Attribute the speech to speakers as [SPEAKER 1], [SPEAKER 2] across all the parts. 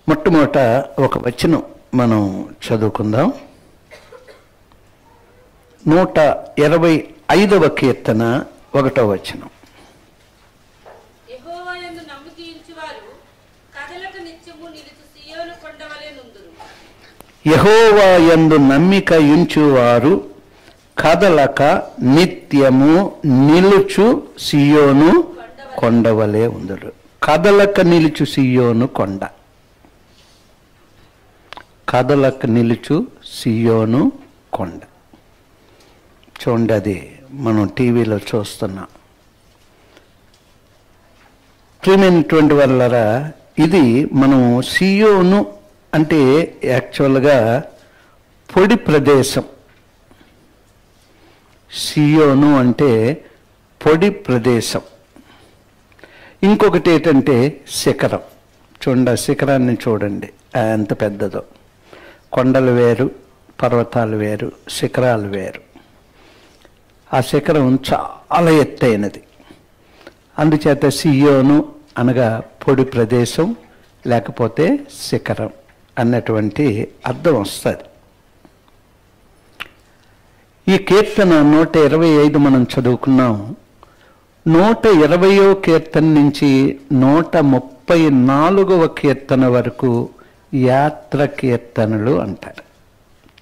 [SPEAKER 1] మొట్టమొదట ఒక వచనం మనం చదువుకుందాం. 125వ కీర్తన 1వ వచనం. యెహోవా యందు నమ్మిక ఉంచువారు కదలక నిత్యము నిలుచు సియోను కొండవలే ఉందురు. కదలక నిలుచు సియోను కొండ, కదలక నిలుచు సియోను కొండ. చూడండి, అది మనం టీవీలో చూస్తున్నాం. ప్రియమైనటువంటి వాళ్ళరా, ఇది మనం సియోను అంటే యాక్చువల్గా పొడి ప్రదేశం. సియోను అంటే పొడి ప్రదేశం. ఇంకొకటి ఏంటంటే శిఖరం. చూడండి, శిఖరాన్ని చూడండి ఎంత పెద్దదో. కొండలు వేరు, పర్వతాలు వేరు, శిఖరాలు వేరు. ఆ శిఖరం చాలా ఎత్తైనది. అందుచేత సియోను అనగా పొడి ప్రదేశం లేకపోతే శిఖరం అన్నటువంటి అర్థం వస్తుంది. ఈ కీర్తన 125 మనం చదువుకున్నాం. 120వ కీర్తన నుంచి 134వ కీర్తన వరకు యాత్ర కీర్తనలు అంటారు.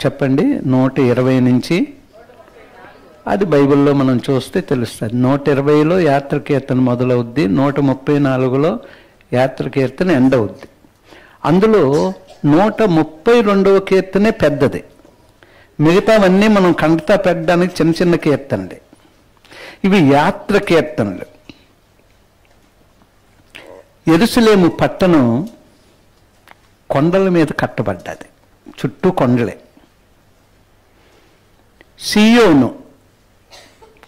[SPEAKER 1] చెప్పండి, 120 నుంచి అది బైబిల్లో మనం చూస్తే తెలుస్తుంది. 120లో యాత్ర కీర్తన మొదలవుద్ది, 134లో యాత్ర కీర్తన ఎండ్ అవుద్ది. అందులో 132వ కీర్తనే పెద్దది. మిగతావన్నీ మనం కంటతా పెట్టడానికి చిన్న చిన్న కీర్తనలే. ఇవి యాత్ర కీర్తనలు. యెరూషలేము పట్టణం కొండల మీద కట్టబడ్డది, చుట్టూ కొండలే. సియోను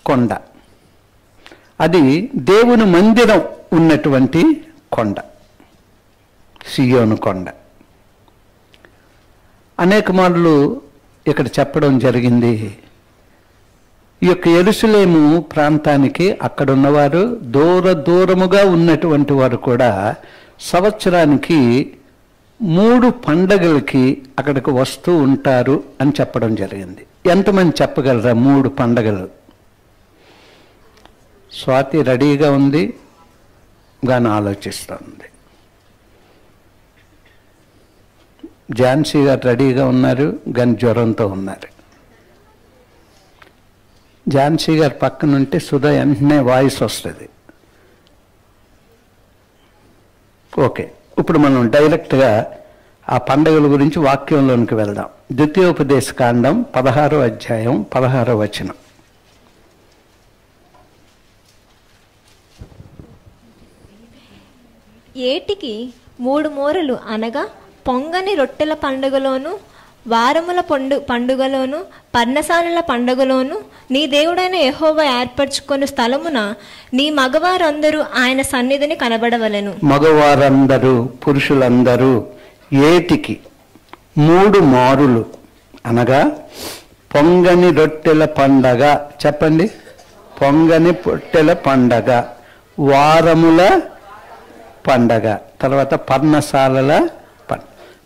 [SPEAKER 1] కొండ, అది దేవుని మందిరం ఉన్నటువంటి కొండ, సియోను కొండ. అనేక మార్లు ఇక్కడ చెప్పడం జరిగింది. ఈ యొక్క యెరూషలేము ప్రాంతానికి అక్కడ ఉన్నవారు దూరముగా ఉన్నటువంటి వారు కూడా సంవత్సరానికి 3 పండగలకి అక్కడికి వస్తూ ఉంటారు అని చెప్పడం జరిగింది. ఎంతమంది చెప్పగలరా 3 పండగలు? స్వాతి రెడీగా ఉంది కానీ ఆలోచిస్తుంది. ఝాన్సీ గారు రెడీగా ఉన్నారు కానీ జ్వరంతో ఉన్నారు. ఝాన్సీ గారు పక్కన ఉంటే సుధా వెంటనే వాయిస్ వస్తుంది. ఓకే, ఇప్పుడు మనం డైరెక్ట్గా ఆ పండుగల గురించి వాక్యంలోనికి వెళ్దాం. ద్వితీయోపదేశ కాండం 16వ అధ్యాయం 16వ వచనం.
[SPEAKER 2] ఏటికి 3 మూరలు అనగా పొంగని రొట్టెల పండుగలోను, వారముల పండుగలోను, పర్ణశాలల పండుగలోను నీ దేవుడైన యెహోవా ఏర్పరచుకొని స్థలమున నీ మగవారందరూ ఆయన సన్నిధిని కనబడవలెను.
[SPEAKER 1] మగవారందరూ, పురుషులందరూ ఏటికి 3 మారులు అనగా పొంగని రొట్టెల పండగ. చెప్పండి, పొంగని రొట్టెల పండగ, వారముల పండగ, తర్వాత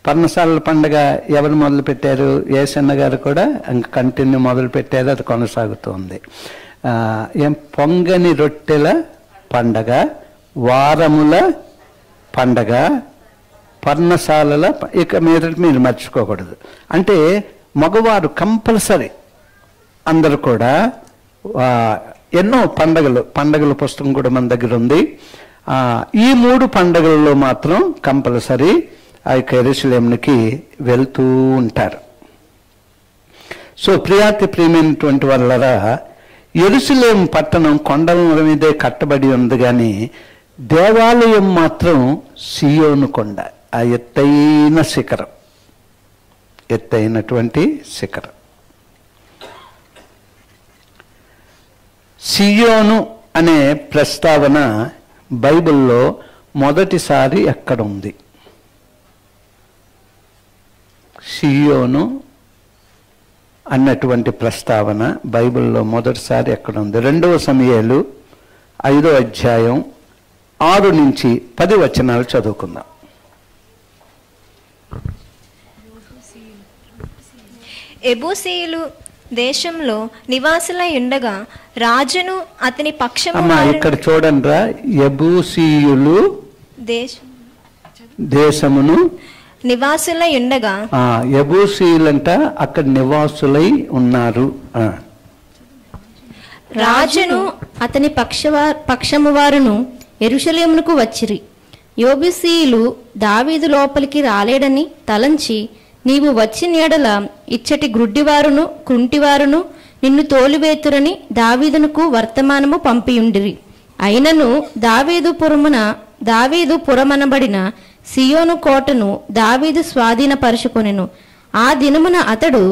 [SPEAKER 1] పర్ణశాలల పండగ ఎవరు మొదలు పెట్టారు? యేసన్న గారు కూడా కంటిన్యూ మొదలు పెట్టారు, అది కొనసాగుతుంది. పొంగని రొట్టెల పండగ, వారముల పండగ, పర్ణశాలల, ఇక మీరు మర్చిపోకూడదు. అంటే మగవారు కంపల్సరీ అందరూ కూడా ఎన్నో పండగల పుస్తకం కూడా మన దగ్గర ఉంది. ఈ 3 పండగలలో మాత్రం కంపల్సరీ ఆ యొక్క యెరూషలేమునికి వెళ్తూ ఉంటారు. సో ప్రియమైనటువంటి వాళ్ళరా, యెరూషలేం పట్టణం కొండల మీదే కట్టబడి ఉంది, కానీ దేవాలయం మాత్రం సియోను కొండ, ఆ ఎత్తైన శిఖరం, ఎత్తైనటువంటి శిఖరం. సియోను అనే ప్రస్తావన బైబిల్లో మొదటిసారి ఎక్కడ ఉంది? సియోను అన్నటువంటి ప్రస్తావన బైబిల్లో మొదటిసారి ఎక్కడ ఉంది? 2వ సమూయేలు 5వ అధ్యాయం 6 నుంచి 10 వచనాలు చదువుకుందాం.
[SPEAKER 2] ఎబూసీయులు దేశంలో నివాసులై ఉండగా రాజును అతని పక్షము
[SPEAKER 1] అమ్మా ఇక్కడ చూడండి రా, యెబూసీయులు దేశమును
[SPEAKER 2] నివాసులై ఉండగా,
[SPEAKER 1] యెబూసీయులంట అక్కడ నివాసులై ఉన్నారు.
[SPEAKER 3] రాజును అతని పక్షము వారును యెరూషలేమునకు వచ్చిరి. యెబూసీయులు దావీదు లోపలికి రాలేడని తలంచి, నీవు వచ్చిన ఎడల ఇచ్చటి గ్రుడ్డివారును కుంటివారును నిన్ను తోలివేతురని దావీదునకు వర్తమానము పంపియుండిరి. అయినను దావీదు పురమనబడిన సియోను కోటను దావీదు స్వాధీనపరుచుకొనెను. ఆ దినమున అతడు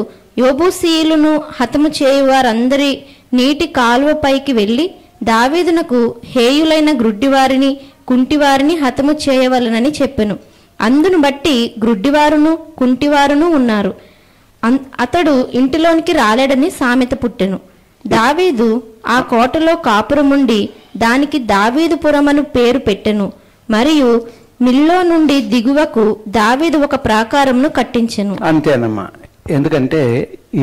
[SPEAKER 3] యెబూసీయులను హతము చేయువారందరి నీటి కాలువపైకి వెళ్ళి దావీదునకు హేయులైన గ్రుడ్డివారిని కుంటివారిని హతము చేయవలనని చెప్పెను. అందును బట్టి గ్రుడ్డివారును కుంటివారును ఉన్నారు. అతడు ఇంటిలోనికి రాలేడని సామెత పుట్టెను. దావీదు ఆ కోటలో కాపురముండి దానికి దావీదుపురమను పేరు పెట్టెను. మరియు మిల్లో నుండి దిగువకు దావీదు ఒక ప్రాకారమును కట్టించెను.
[SPEAKER 1] అంతేనమ్మా. ఎందుకంటే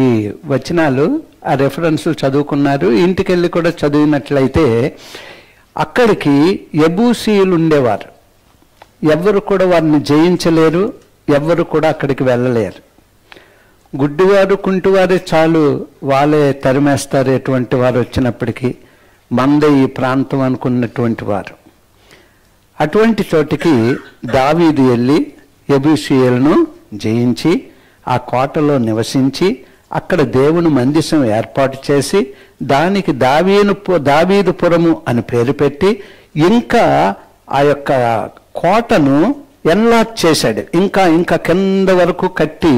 [SPEAKER 1] ఈ వచనాలు ఆ రెఫరెన్స్ చదువుకున్నారు, ఇంటికెళ్ళి కూడా చదివినట్లయితే అక్కడికి యెబూసీయులు ఉండేవారు. ఎవ్వరు కూడా వారిని జయించలేరు, ఎవ్వరు కూడా అక్కడికి వెళ్ళలేరు. గుడ్డివారు కుంటివారే చాలు, వాళ్ళే తరిమేస్తారు ఎటువంటి వారు వచ్చినప్పటికీ, మంద ఈ ప్రాంతం అనుకున్నటువంటి వారు. అటువంటి చోటికి దావీదు వెళ్ళి యెబూసీయులను జయించి ఆ కోటలో నివసించి అక్కడ దేవుని మందిరం ఏర్పాటు చేసి దానికి దావీదుపురము అని పేరు పెట్టి ఇంకా ఆ యొక్క కోటను ఎన్లార్జ్ చేశాడు. ఇంకా కింద వరకు కట్టి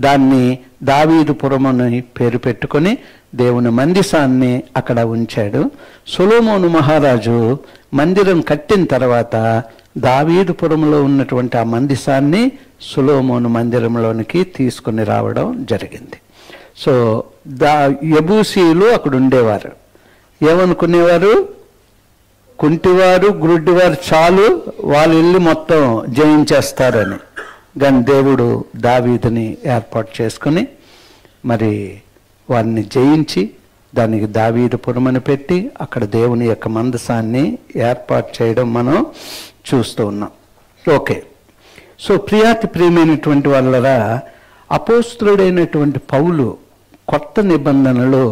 [SPEAKER 1] దాన్ని దావీదుపురం అని పేరు పెట్టుకొని దేవుని మందిరాన్ని అక్కడ ఉంచాడు. సొలొమోను మహారాజు మందిరం కట్టిన తర్వాత దావీదుపురంలో ఉన్నటువంటి ఆ మందిరాన్ని సొలొమోను మందిరంలోనికి తీసుకుని రావడం జరిగింది. సో యెబూసీయులు అక్కడ ఉండేవారు. ఏమనుకునేవారు? కుంటివారు గ్రుడ్డివారు చాలు, వాళ్ళు వెళ్ళి మొత్తం జయించేస్తారని. కానీ దేవుడు దావీదుని ఏర్పాటు చేసుకుని మరి వారిని జయించి దానికి దావీదుపురం అని పెట్టి అక్కడ దేవుని యొక్క మందసాన్ని ఏర్పాటు చేయడం మనం చూస్తూ ఉన్నాం. ఓకే. సో ప్రియమైనటువంటి వాళ్ళరా, అపోస్తులుడైనటువంటి పౌలు కొత్త నిబంధనలో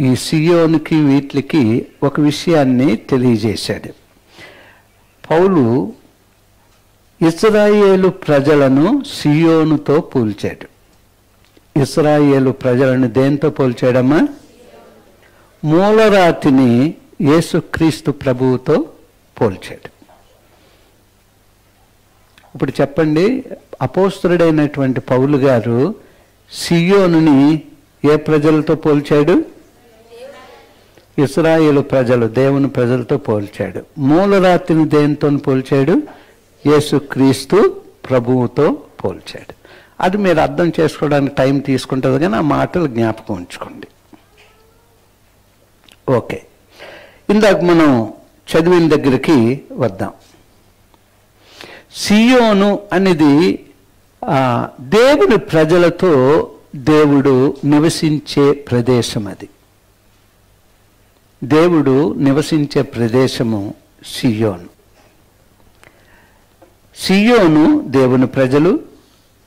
[SPEAKER 1] ఈ సియోనుకి వీటికి ఒక విషయాన్ని తెలియజేశాడు. పౌలు ఇశ్రాయేలు ప్రజలను సియోనుతో పోల్చాడు. ఇశ్రాయేలు ప్రజలను దేంతో పోల్చాడమ్మా? మూలరాతిని యేసుక్రీస్తు ప్రభువుతో పోల్చాడు. ఇప్పుడు చెప్పండి, అపోస్తులుడైనటువంటి పౌలు గారు సియోనుని ఏ ప్రజలతో పోల్చాడు? ఇశ్రాయేలు ప్రజలు, దేవుని ప్రజలతో పోల్చాడు. మూలరాతిని దేనితో పోల్చాడు? యేసుక్రీస్తు ప్రభువుతో పోల్చాడు. అది మీరు అర్థం చేసుకోవడానికి టైం తీసుకుంటుంది, కానీ ఆ మాటలు జ్ఞాపకం ఉంచుకోండి. ఓకే, ఇందాక మనం చదివిన దగ్గరికి వద్దాం. సియోను అనేది దేవుని ప్రజలతో దేవుడు నివసించే ప్రదేశం. అది దేవుడు నివసించే ప్రదేశము సియోను. సియోను దేవుని ప్రజలు,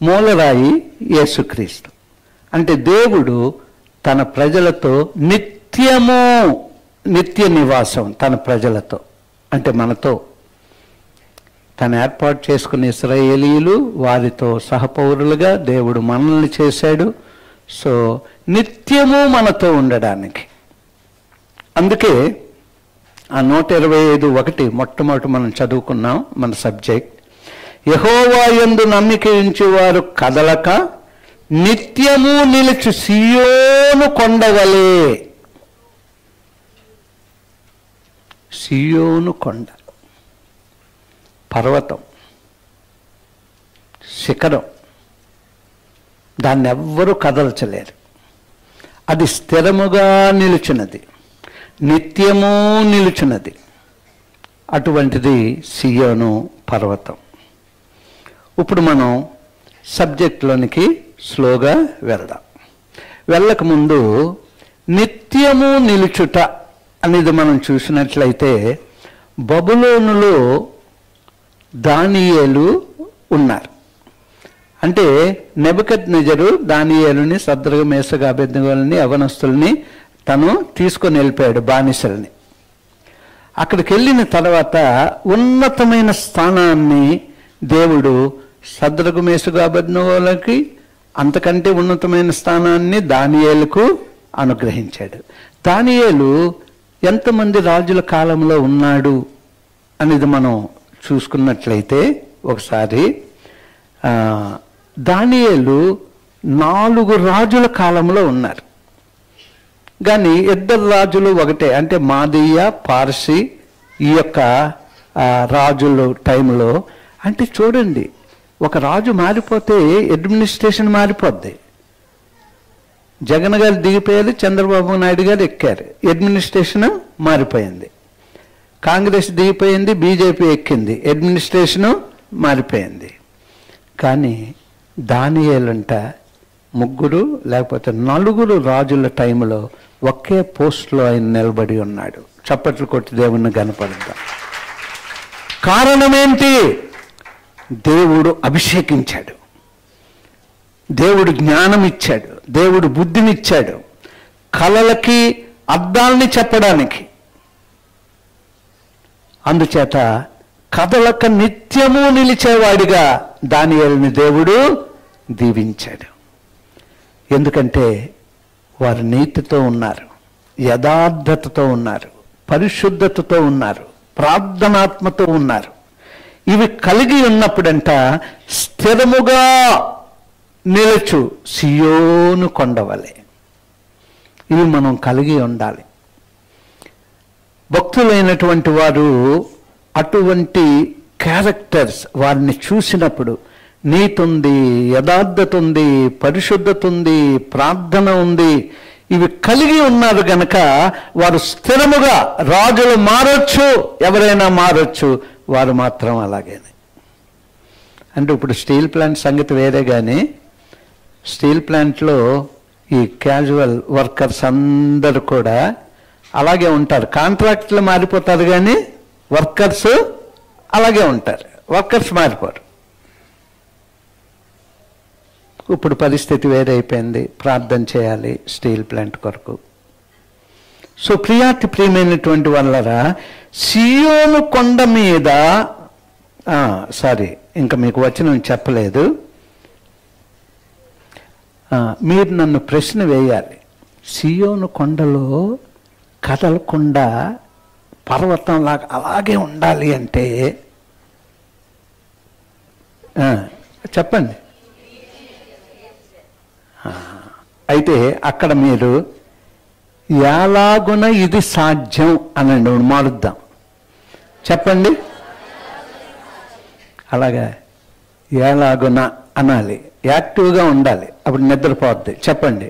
[SPEAKER 1] మూలరాయి యేసుక్రీస్తు. అంటే దేవుడు తన ప్రజలతో నిత్య నివాసం, తన ప్రజలతో అంటే మనతో తను ఏర్పాటు చేసుకున్న ఇశ్రాయేలీయులు, వారితో సహపౌరులుగా దేవుడు మనల్ని చేశాడు. సో నిత్యము మనతో ఉండడానికి. అందుకే ఆ 125:1 మొట్టమొదటి మనం చదువుకున్నాం మన సబ్జెక్ట్. యెహోవా యందు నమ్మిక ఉంచువారు కదలక నిత్యము నిలుచు సియోను కొండవలే. సియోను కొండ, పర్వతం, శిఖరం, దాన్ని ఎవ్వరూ కదల్చలేరు. అది స్థిరముగా నిలుచున్నది, నిత్యము నిలుచున్నది. అటువంటిది సియోను పర్వతం. ఇప్పుడు మనం సబ్జెక్టులోనికి స్లోగా వెళ్దాం. వెళ్ళకముందు నిత్యము నిలుచుట అనేది మనం చూసినట్లయితే బబులోనులో దానియేలు ఉన్నారు. అంటే నెబుకద్నెజరు దానియేలుని, సద్రగ, మేషక, అబేద్నెగోలని, యవనస్తుల్ని తను తీసుకొని వెళ్ళిపోయాడు, బానిసల్ని. అక్కడికి వెళ్ళిన తర్వాత ఉన్నతమైన స్థానాన్ని దేవుడు సద్రగ, మేషక, అబేద్నెగోలకి అంతకంటే ఉన్నతమైన స్థానాన్ని దానియేలుకు అనుగ్రహించాడు. దానియేలు ఎంతమంది రాజుల కాలంలో ఉన్నాడు అనేది మనం చూసుకున్నట్లయితే ఒకసారి దానియేలు 4 రాజుల కాలంలో ఉన్నారు. కానీ 2 రాజులు ఒకటే, అంటే మాదీయ, పార్సీ ఈ యొక్క రాజుల టైంలో. అంటే చూడండి, ఒక రాజు మారిపోతే అడ్మినిస్ట్రేషన్ మారిపోద్ది. జగన్ గారు దిగిపోయారు, చంద్రబాబు నాయుడు గారు ఎక్కారు, అడ్మినిస్ట్రేషన్ మారిపోయింది. కాంగ్రెస్ దిగిపోయింది, బీజేపీ ఎక్కింది, అడ్మినిస్ట్రేషను మారిపోయింది. కానీ దానియేలంట 3 లేకపోతే 4 రాజుల టైంలో ఒకే పోస్ట్లో ఆయన నిలబడి ఉన్నాడు. చప్పట్లు కొట్టి దేవుణ్ణి కనపడతాం. కారణం ఏంటి? దేవుడు అభిషేకించాడు, దేవుడు జ్ఞానం ఇచ్చాడు, దేవుడు బుద్ధినిచ్చాడు, కలలకి అర్థాలని చెప్పడానికి. అందుచేత కథలక నిత్యము నిలిచేవాడిగా దానియేలుని దేవుడు దీవించాడు. ఎందుకంటే వారు నీతితో ఉన్నారు, యథార్థతతో ఉన్నారు, పరిశుద్ధతతో ఉన్నారు, ప్రార్థనాత్మతో ఉన్నారు. ఇవి కలిగి ఉన్నప్పుడంట స్థిరముగా నిలచు సియోను కొండవలే. ఇవి మనం కలిగి ఉండాలి. భక్తులైనటువంటి వారు అటువంటి క్యారెక్టర్స్ వారిని చూసినప్పుడు నీతి ఉంది, యథార్థత ఉంది, పరిశుద్ధత ఉంది, ప్రార్థన ఉంది, ఇవి కలిగి ఉన్నారు గనక వారు స్థిరముగా, రాజులు మారొచ్చు, ఎవరైనా మారొచ్చు, వారు మాత్రం అలాగేనే. అంటే ఇప్పుడు స్టీల్ ప్లాంట్ సంగతి వేరే, కానీ స్టీల్ ప్లాంట్లో ఈ క్యాజువల్ వర్కర్స్ అందరూ కూడా అలాగే ఉంటారు. కాంట్రాక్ట్లు మారిపోతారు కానీ వర్కర్స్ అలాగే ఉంటారు. వర్కర్స్ మారిపోరు. ఇప్పుడు పరిస్థితి వేరే అయిపోయింది. ప్రార్థన చేయాలి స్టీల్ ప్లాంట్ కొరకు. సో ప్రియమైనటువంటి వాళ్ళరా, సియోను కొండ మీద ఇంకా మీకు వచనం చెప్పలేదు. మీరు నన్ను ప్రశ్న వేయాలి. సియోను కొండలో కదలకుండా పర్వతంలాగా అలాగే ఉండాలి అంటే చెప్పండి. అయితే అక్కడ మీరు ఎలాగున ఇది సాధ్యం అనండి, మారుద్దాం. చెప్పండి. అలాగా ఎలాగున అనాలి, యాక్టివ్గా ఉండాలి, అప్పుడు నిద్రపోద్ది. చెప్పండి.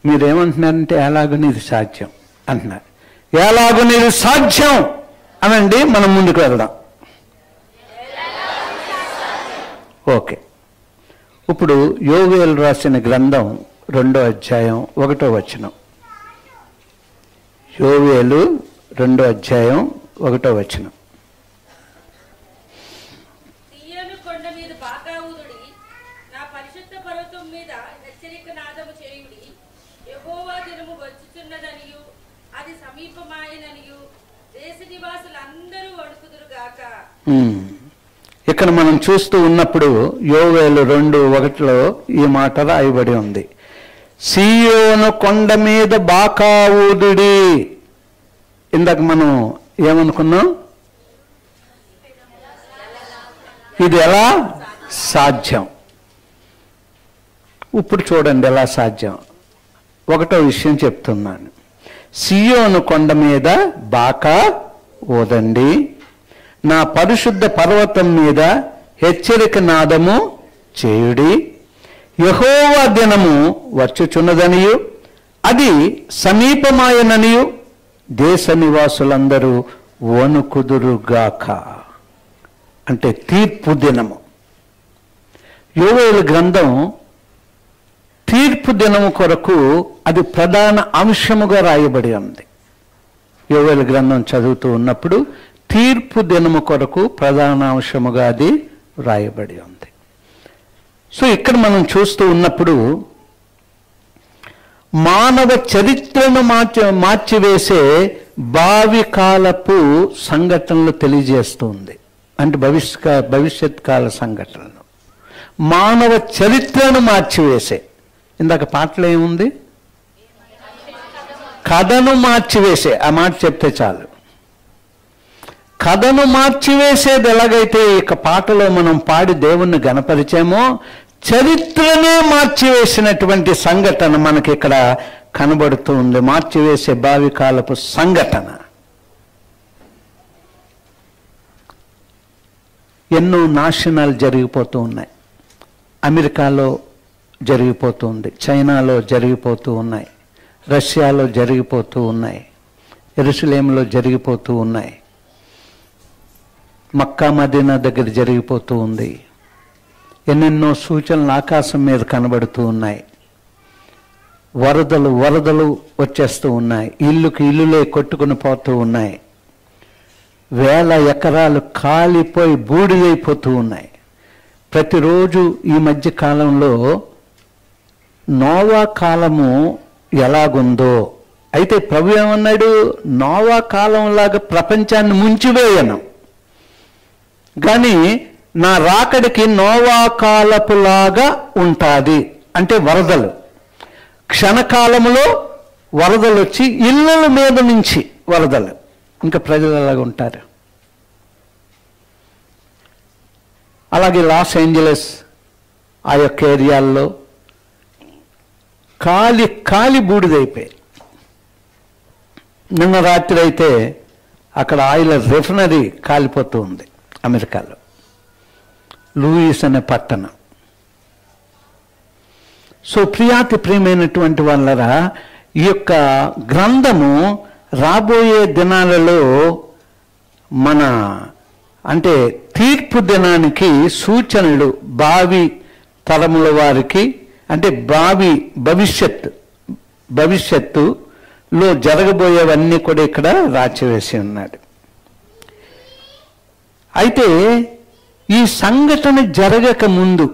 [SPEAKER 1] మీరేమంటున్నారంటే ఎలాగున ఇది సాధ్యం అంటున్నారు. ఎలాగున ఇది సాధ్యం అనండి, మనం ముందుకు వెళ్దాం. ఓకే. ఇప్పుడు యోవేలు రాసిన గ్రంథం 2వ అధ్యాయం 1వ వచనం. యోవేలు 2వ అధ్యాయం 1వ వచనం.
[SPEAKER 4] సియోను కొండ మీద బాకా ఊదుడి, నా పరిశుద్ధ పర్వతం మీద హెచ్చరిక నాదము చేయుడి. యెహోవా దినము వచ్చుచున్నదనియు అది సమీపమాయననియు దేశ నివాసులందరూ వణుకుదురుగాక.
[SPEAKER 1] ఇక్కడ మనం చూస్తూ ఉన్నప్పుడు యోవేలు 2:1 ఈ మాట రాయబడి ఉంది. సియోను కొండ మీద బాకా ఊదుడి. ఇందాక మనం ఏమనుకున్నాం? ఇది ఎలా సాధ్యం? ఇప్పుడు చూడండి ఎలా సాధ్యం. 1వ విషయం చెప్తున్నాను. సియోను కొండ మీద బాకా ఊదండి, నా పరిశుద్ధ పర్వతం మీద హెచ్చరిక నాదము చేయుడి. యెహోవా దినము వచ్చుచున్నదనియు అది సమీపమాయననియు దేశ నివాసులందరూ వణుకుదురుగాక. అంటే తీర్పు దినము. యోవేలు గ్రంథం తీర్పు దినము కొరకు అది ప్రధాన అంశముగా రాయబడి ఉంది. యోవేలు గ్రంథం చదువుతూ ఉన్నప్పుడు తీర్పు దినము కొరకు ప్రధాన అంశముగా అది రాయబడి ఉంది. సో ఇక్కడ మనం చూస్తూ ఉన్నప్పుడు మానవ చరిత్రను మార్చివేసే భావి కాలపు సంఘటనలు తెలియజేస్తుంది. అంటే భవిష్యత్ కాల సంఘటనలు, మానవ చరిత్రను మార్చివేసే. ఇందాక పాటలో ఏముంది? కథను మార్చివేసే. ఆ మాట చెప్తే చాలు. కథను మార్చివేసేది ఎలాగైతే ఇక పాటలో మనం పాడి దేవుణ్ణి గణపరిచామో, చరిత్రనే మార్చివేసినటువంటి సంఘటన మనకి ఇక్కడ కనబడుతూ ఉంది. మార్చివేసే భావి కాలపు సంఘటన. ఎన్నో నాశనాలు జరిగిపోతూ ఉన్నాయి. అమెరికాలో జరిగిపోతుంది, చైనాలో జరిగిపోతూ ఉన్నాయి, రష్యాలో జరిగిపోతూ ఉన్నాయి, యెరూషలేములో జరిగిపోతూ ఉన్నాయి, మక్కా మదీనా దగ్గర జరిగిపోతూ ఉంది. ఎన్నెన్నో సూచనలు ఆకాశం మీద కనబడుతూ ఉన్నాయి. వరదలు వచ్చేస్తూ ఉన్నాయి. ఇల్లులే కొట్టుకుని పోతూ ఉన్నాయి. వేల ఎకరాలు కాలిపోయి బూడిదైపోతూ ఉన్నాయి. ప్రతిరోజు ఈ మధ్య కాలంలో నోవా కాలము ఎలాగుందో, అయితే ప్రభు ఏమన్నాడు? నోవా కాలంలాగా ప్రపంచాన్ని ముంచివేయను, కానీ నా రాకడికి నోవా కాలపులాగా ఉంటుంది. అంటే వరదలు, క్షణకాలములో వరదలు వచ్చి ఇళ్ళల మీద నుంచి వరదలు, ఇంకా ప్రజలు అలాగ ఉంటారు. అలాగే లాస్ ఏంజలస్ ఆ యొక్క ఏరియాల్లో కాలి బూడిదైపోయాయి. నిన్న రాత్రి అయితే అక్కడ ఆయిల్ రిఫైనరీ కాలిపోతూ ఉంది అమెరికాలో, లూయిస్ అనే పట్టణం. సో ప్రియమైనటువంటి వాళ్ళరా, ఈ యొక్క గ్రంథము రాబోయే దినాలలో మన అంటే తీర్పు దినానికి సూచనలు భావి తరముల వారికి, అంటే భవిష్యత్తులో జరగబోయేవన్నీ కూడా ఇక్కడ రాచివేసి ఉన్నాడు. అయితే ఈ సంఘటన జరగక ముందు,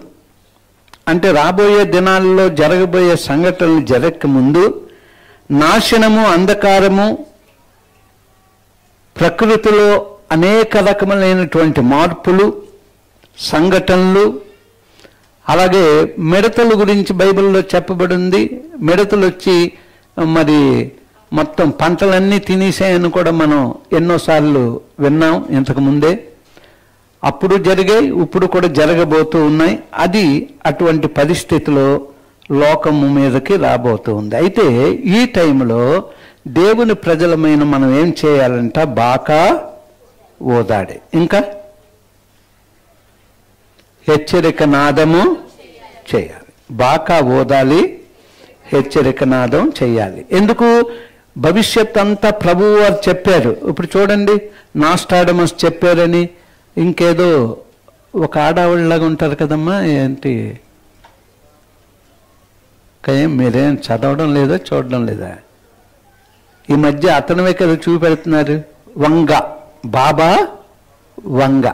[SPEAKER 1] అంటే రాబోయే దినాల్లో జరగబోయే సంఘటనలు జరగక ముందు నాశనము, అంధకారము, ప్రకృతిలో అనేక రకములైనటువంటి మార్పులు, సంఘటనలు, అలాగే మిడతల గురించి బైబిల్లో చెప్పబడింది. మిడతలు వచ్చి మరి మొత్తం పంటలన్నీ తినేసాయని కూడా మనం ఎన్నోసార్లు విన్నాం ఇంతకుముందే. అప్పుడు జరిగాయి, ఇప్పుడు కూడా జరగబోతూ ఉన్నాయి. అది అటువంటి పరిస్థితిలో లోకము మీదకి రాబోతూ ఉంది. అయితే ఈ టైంలో దేవుని ప్రజలమైన మనం ఏం చేయాలంట? బాకా ఓదాడి, ఇంకా హెచ్చరిక నాదము చేయాలి. బాకా ఓదాలి, హెచ్చరిక నాదం చేయాలి. ఎందుకు? భవిష్యత్ అంతా ప్రభువు వారు చెప్పారు. ఇప్పుడు చూడండి, నాస్టాడమస్ చెప్పారని, ఇంకేదో ఒక ఆడవాళ్ళలాగా ఉంటారు కదమ్మా, ఏంటి మీరేం చదవడం లేదా, చూడడం లేదా? ఈ మధ్య అతనివే కదా చూపెడుతున్నారు. బాబా వంగ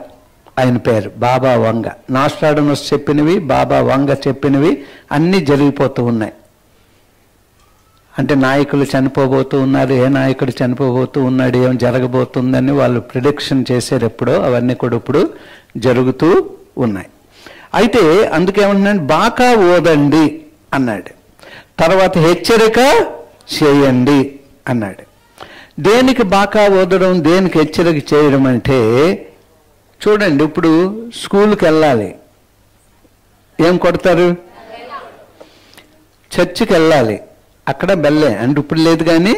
[SPEAKER 1] ఆయన పేరు, బాబా వంగ. నాస్ట్రాడమస్ చెప్పినవి, బాబా వంగ చెప్పినవి అన్నీ జరిగిపోతూ ఉన్నాయి. అంటే నాయకులు చనిపోబోతూ ఉన్నారు, ఏ నాయకుడు చనిపోబోతూ ఉన్నాడు, ఏం జరగబోతుందని వాళ్ళు ప్రిడిక్షన్ చేశారు ఎప్పుడో, అవన్నీ కూడా ఇప్పుడు జరుగుతూ ఉన్నాయి. అయితే అందుకేమంటున్నాడు? బాకా ఓదండి అన్నాడు. తర్వాత హెచ్చరిక చేయండి అన్నాడు. దేనికి బాకా ఓదడం, దేనికి హెచ్చరిక చేయడం అంటే, చూడండి, ఇప్పుడు స్కూల్కి వెళ్ళాలి, ఏం కొడతారు? చర్చికి వెళ్ళాలి, అక్కడ బెల్లే. అంటే ఇప్పుడు లేదు కానీ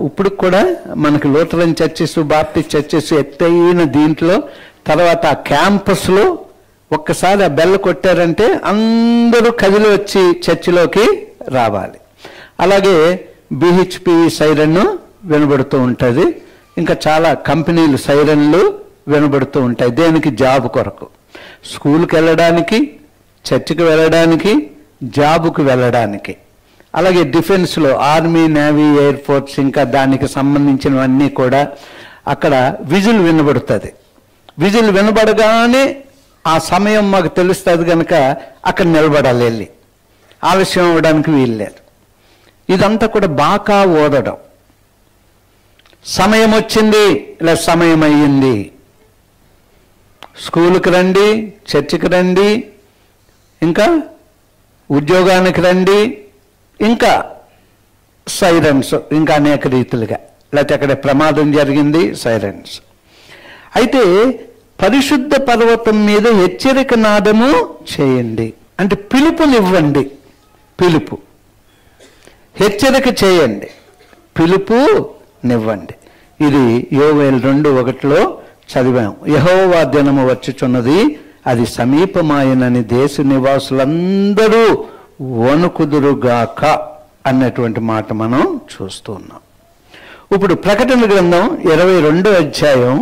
[SPEAKER 1] ఇప్పుడు కూడా మనకి లూథరన్ చర్చెస్, బాప్టిస్ట్ చర్చెస్ ఎత్తైన దీంట్లో, తర్వాత ఆ క్యాంపస్లో ఒక్కసారి ఆ బెల్ల కొట్టారంటే అందరూ కదిలి వచ్చి చర్చిలోకి రావాలి. అలాగే బిహెచ్పి సైరన్ వినబడుతూ ఉంటుంది, ఇంకా చాలా కంపెనీలు సైరన్లు వినబడుతూ ఉంటాయి. దేనికి? జాబ్ కొరకు. స్కూల్కి వెళ్ళడానికి, చర్చికి వెళ్ళడానికి, జాబుకు వెళ్ళడానికి. అలాగే డిఫెన్స్లో ఆర్మీ, నేవీ, ఎయిర్ ఫోర్స్ ఇంకా దానికి సంబంధించినవన్నీ కూడా అక్కడ విజిల్ వినబడుతుంది. విజిల్ వినబడగానే ఆ సమయం మాకు తెలుస్తుంది కనుక అక్కడ నిలబడాలి, వెళ్ళి ఆలస్యం అవ్వడానికి వీలు లేదు. ఇదంతా కూడా బాకా ఓదడం. సమయం వచ్చింది లేదా సమయం అయ్యింది, స్కూల్కి రండి, చర్చికి రండి, ఇంకా ఉద్యోగానికి రండి, ఇంకా సైరన్స్, ఇంకా అనేక రీతులుగా, లేకపోతే అక్కడ ప్రమాదం జరిగింది, సైరన్స్. అయితే పరిశుద్ధ పర్వతం మీద హెచ్చరిక నాదము చేయండి అంటే పిలుపునివ్వండి, పిలుపు, హెచ్చరిక చేయండి, పిలుపునివ్వండి. ఇది యోవేలు 2:1 చదివాం. యెహోవా దినము వచ్చుచున్నది, అది సమీపమాయనని దేశ నివాసులందరూ వణుకుదురుగాక అన్నటువంటి మాట మనం చూస్తూ ఉన్నాం. ఇప్పుడు ప్రకటన గ్రంథం 22:11.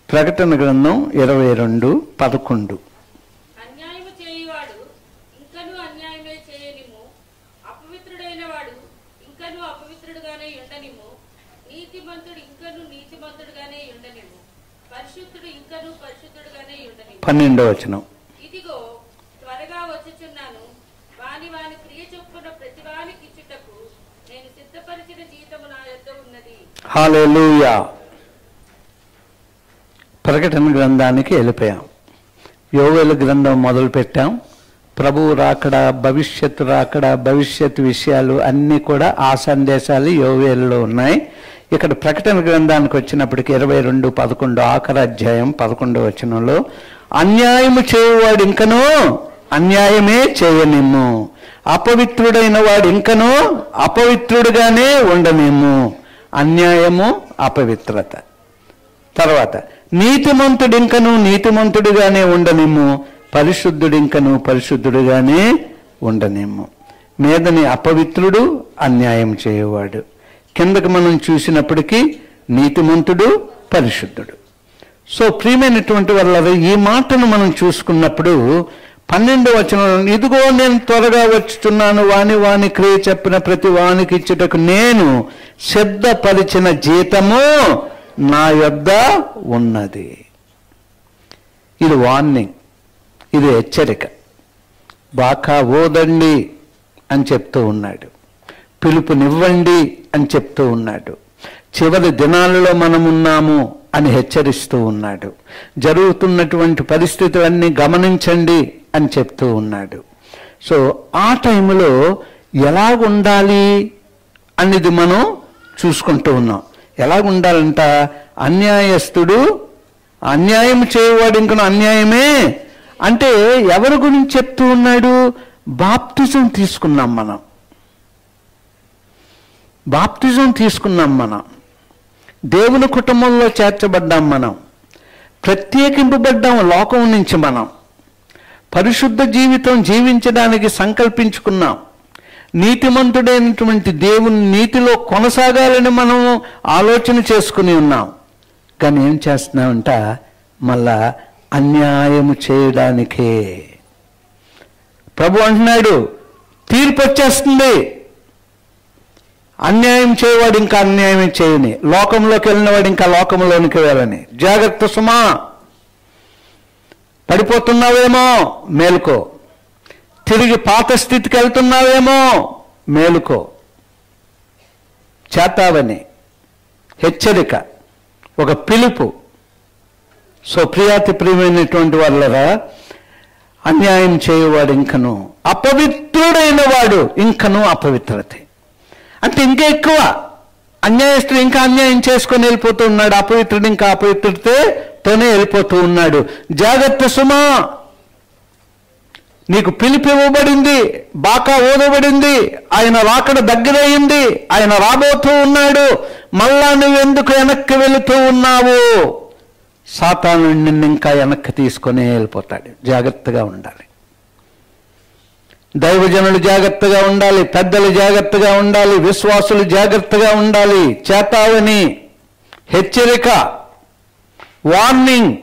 [SPEAKER 1] ప్రకటన గ్రంథం 22:11.
[SPEAKER 4] అన్యాయము చేయువాడు ఇంకను అన్యాయమే చేయనిము, అపవిత్రుడైన వాడు ఇంకను అపవిత్రుడుగానే ఉండనిము, నీతిమంతుడు ఇంకను నీతిమంతుడుగానే ఉండనిము, పరిశుద్ధుడు ఇంకను పరిశుద్ధుడుగానే ఉండనిము.
[SPEAKER 1] 12.
[SPEAKER 4] ఇదిగో త్వరగా వచ్చుచున్నాను, వాని వాని క్రియ చొప్పున ప్రతివానికి ఇచ్చుటకు నేను సిద్ధపరిచిన జీతము నా యొద్ద ఉన్నది.
[SPEAKER 1] హల్లెలూయా. ప్రకటన గ్రంథానికి వెళ్ళిపోయాం. యోవేలు గ్రంథం మొదలు పెట్టాం. ప్రభువు రాకడ, భవిష్యత్తు రాకడ, భవిష్యత్తు విషయాలు అన్నీ కూడా ఆ సందేశాలు యోవేలులో ఉన్నాయి. ఇక్కడ ప్రకటన గ్రంథానికి వచ్చినప్పటికీ 22:11 ఆఖరి అధ్యాయం 11వ వచనంలో అన్యాయము చేయువాడు ఇంకనూ అన్యాయమే చేయనిమ్ము, అపవిత్రుడైన వాడు ఇంకనూ అపవిత్రుడుగానే ఉండనిమ్ము. అన్యాయము, అపవిత్రత. తర్వాత నీతిమంతుడింకను నీతిమంతుడిగానే ఉండనిమ్ము, పరిశుద్ధుడింకను పరిశుద్ధుడిగానే ఉండనిమ్ము. మీదని అపవిత్రుడు, అన్యాయం చేయవాడు. కిందకి మనం చూసినప్పటికీ నీతిమంతుడు, పరిశుద్ధుడు. సో ప్రియమైనటువంటి వాళ్ళ ఈ మాటను మనం చూసుకున్నప్పుడు 12వ వచనం, ఇదిగో నేను త్వరగా వచ్చుచున్నాను, వాని వాని క్రియ చెప్పిన ప్రతి వానికి ఇచ్చుటకు నేను సిద్ధపరిచిన జీతము నా యొద్ద ఉన్నది. ఇది వార్నింగ్, ఇది హెచ్చరిక. బాకా ఓదండి అని చెప్తూ ఉన్నాడు, పిలుపునివ్వండి అని చెప్తూ ఉన్నాడు, చివరి దినాలలో మనమున్నాము అని హెచ్చరిస్తూ ఉన్నాడు, జరుగుతున్నటువంటి పరిస్థితులన్నీ గమనించండి అని చెప్తూ ఉన్నాడు. సో ఆ టైంలో ఎలాగుండాలి అనేది మనం చూసుకుంటూ ఉన్నాం. ఎలాగుండాలంట, అన్యాయస్తుడు, అన్యాయం చేయవాడు ఇంకను అన్యాయమే అంటే ఎవరి గురించి చెప్తూ ఉన్నాడు? బాప్తిజం తీసుకున్నాం మనం, బాప్తిజం తీసుకున్నాం మనం, దేవుని కుటుంబంలో చేర్చబడ్డాం మనం, ప్రత్యేకింపబడ్డాం లోకం నుంచి మనం, పరిశుద్ధ జీవితం జీవించడానికి సంకల్పించుకున్నాం, నీతిమంతుడైనటువంటి దేవుని నీతిలో కొనసాగాలని మనం ఆలోచన చేసుకుని ఉన్నాం. కానీ ఏం చేస్తున్నామంట, మళ్ళా అన్యాయము చేయడానికే. ప్రభు అంటున్నాడు తీర్పు వచ్చేస్తుంది, అన్యాయం చేయవాడు ఇంకా అన్యాయం చేయని, లోకంలోకి వెళ్ళినవాడు ఇంకా లోకంలోనికి వెళ్ళని. జాగ్రత్త సుమా, పడిపోతున్నావేమో మేలుకో, తిరిగి పాత స్థితికి వెళ్తున్నావేమో మేలుకో. చేతావని హెచ్చరిక, ఒక పిలుపు. సో ప్రియాతి ప్రియమైనటువంటి వాళ్ళరా, అన్యాయం చేయవాడు ఇంకను, అపవిత్రుడైన వాడు ఇంకను అపవిత్రతే. అంటే ఇంకా ఎక్కువ అన్యాయస్తుడు ఇంకా అన్యాయం చేసుకొని వెళ్ళిపోతూ ఉన్నాడు, అపవిత్రుడు ఇంకా అపవిత్రతతోనే వెళ్ళిపోతూ ఉన్నాడు. జాగ్రత్త సుమా, నీకు పిలుపు ఇవ్వబడింది, బాకా ఓదబడింది, ఆయన రాకడ దగ్గరయ్యింది, ఆయన రాబోతూ ఉన్నాడు. మళ్ళా నువ్వెందుకు వెనక్కి వెళుతూ ఉన్నావు? సాతాను నిన్ను ఇంకా వెనక్కి తీసుకొని వెళ్ళిపోతాడు. జాగ్రత్తగా ఉండాలి, దైవజనులు జాగ్రత్తగా ఉండాలి, పెద్దలు జాగ్రత్తగా ఉండాలి, విశ్వాసులు జాగ్రత్తగా ఉండాలి. చేతావని, హెచ్చరిక, వార్నింగ్.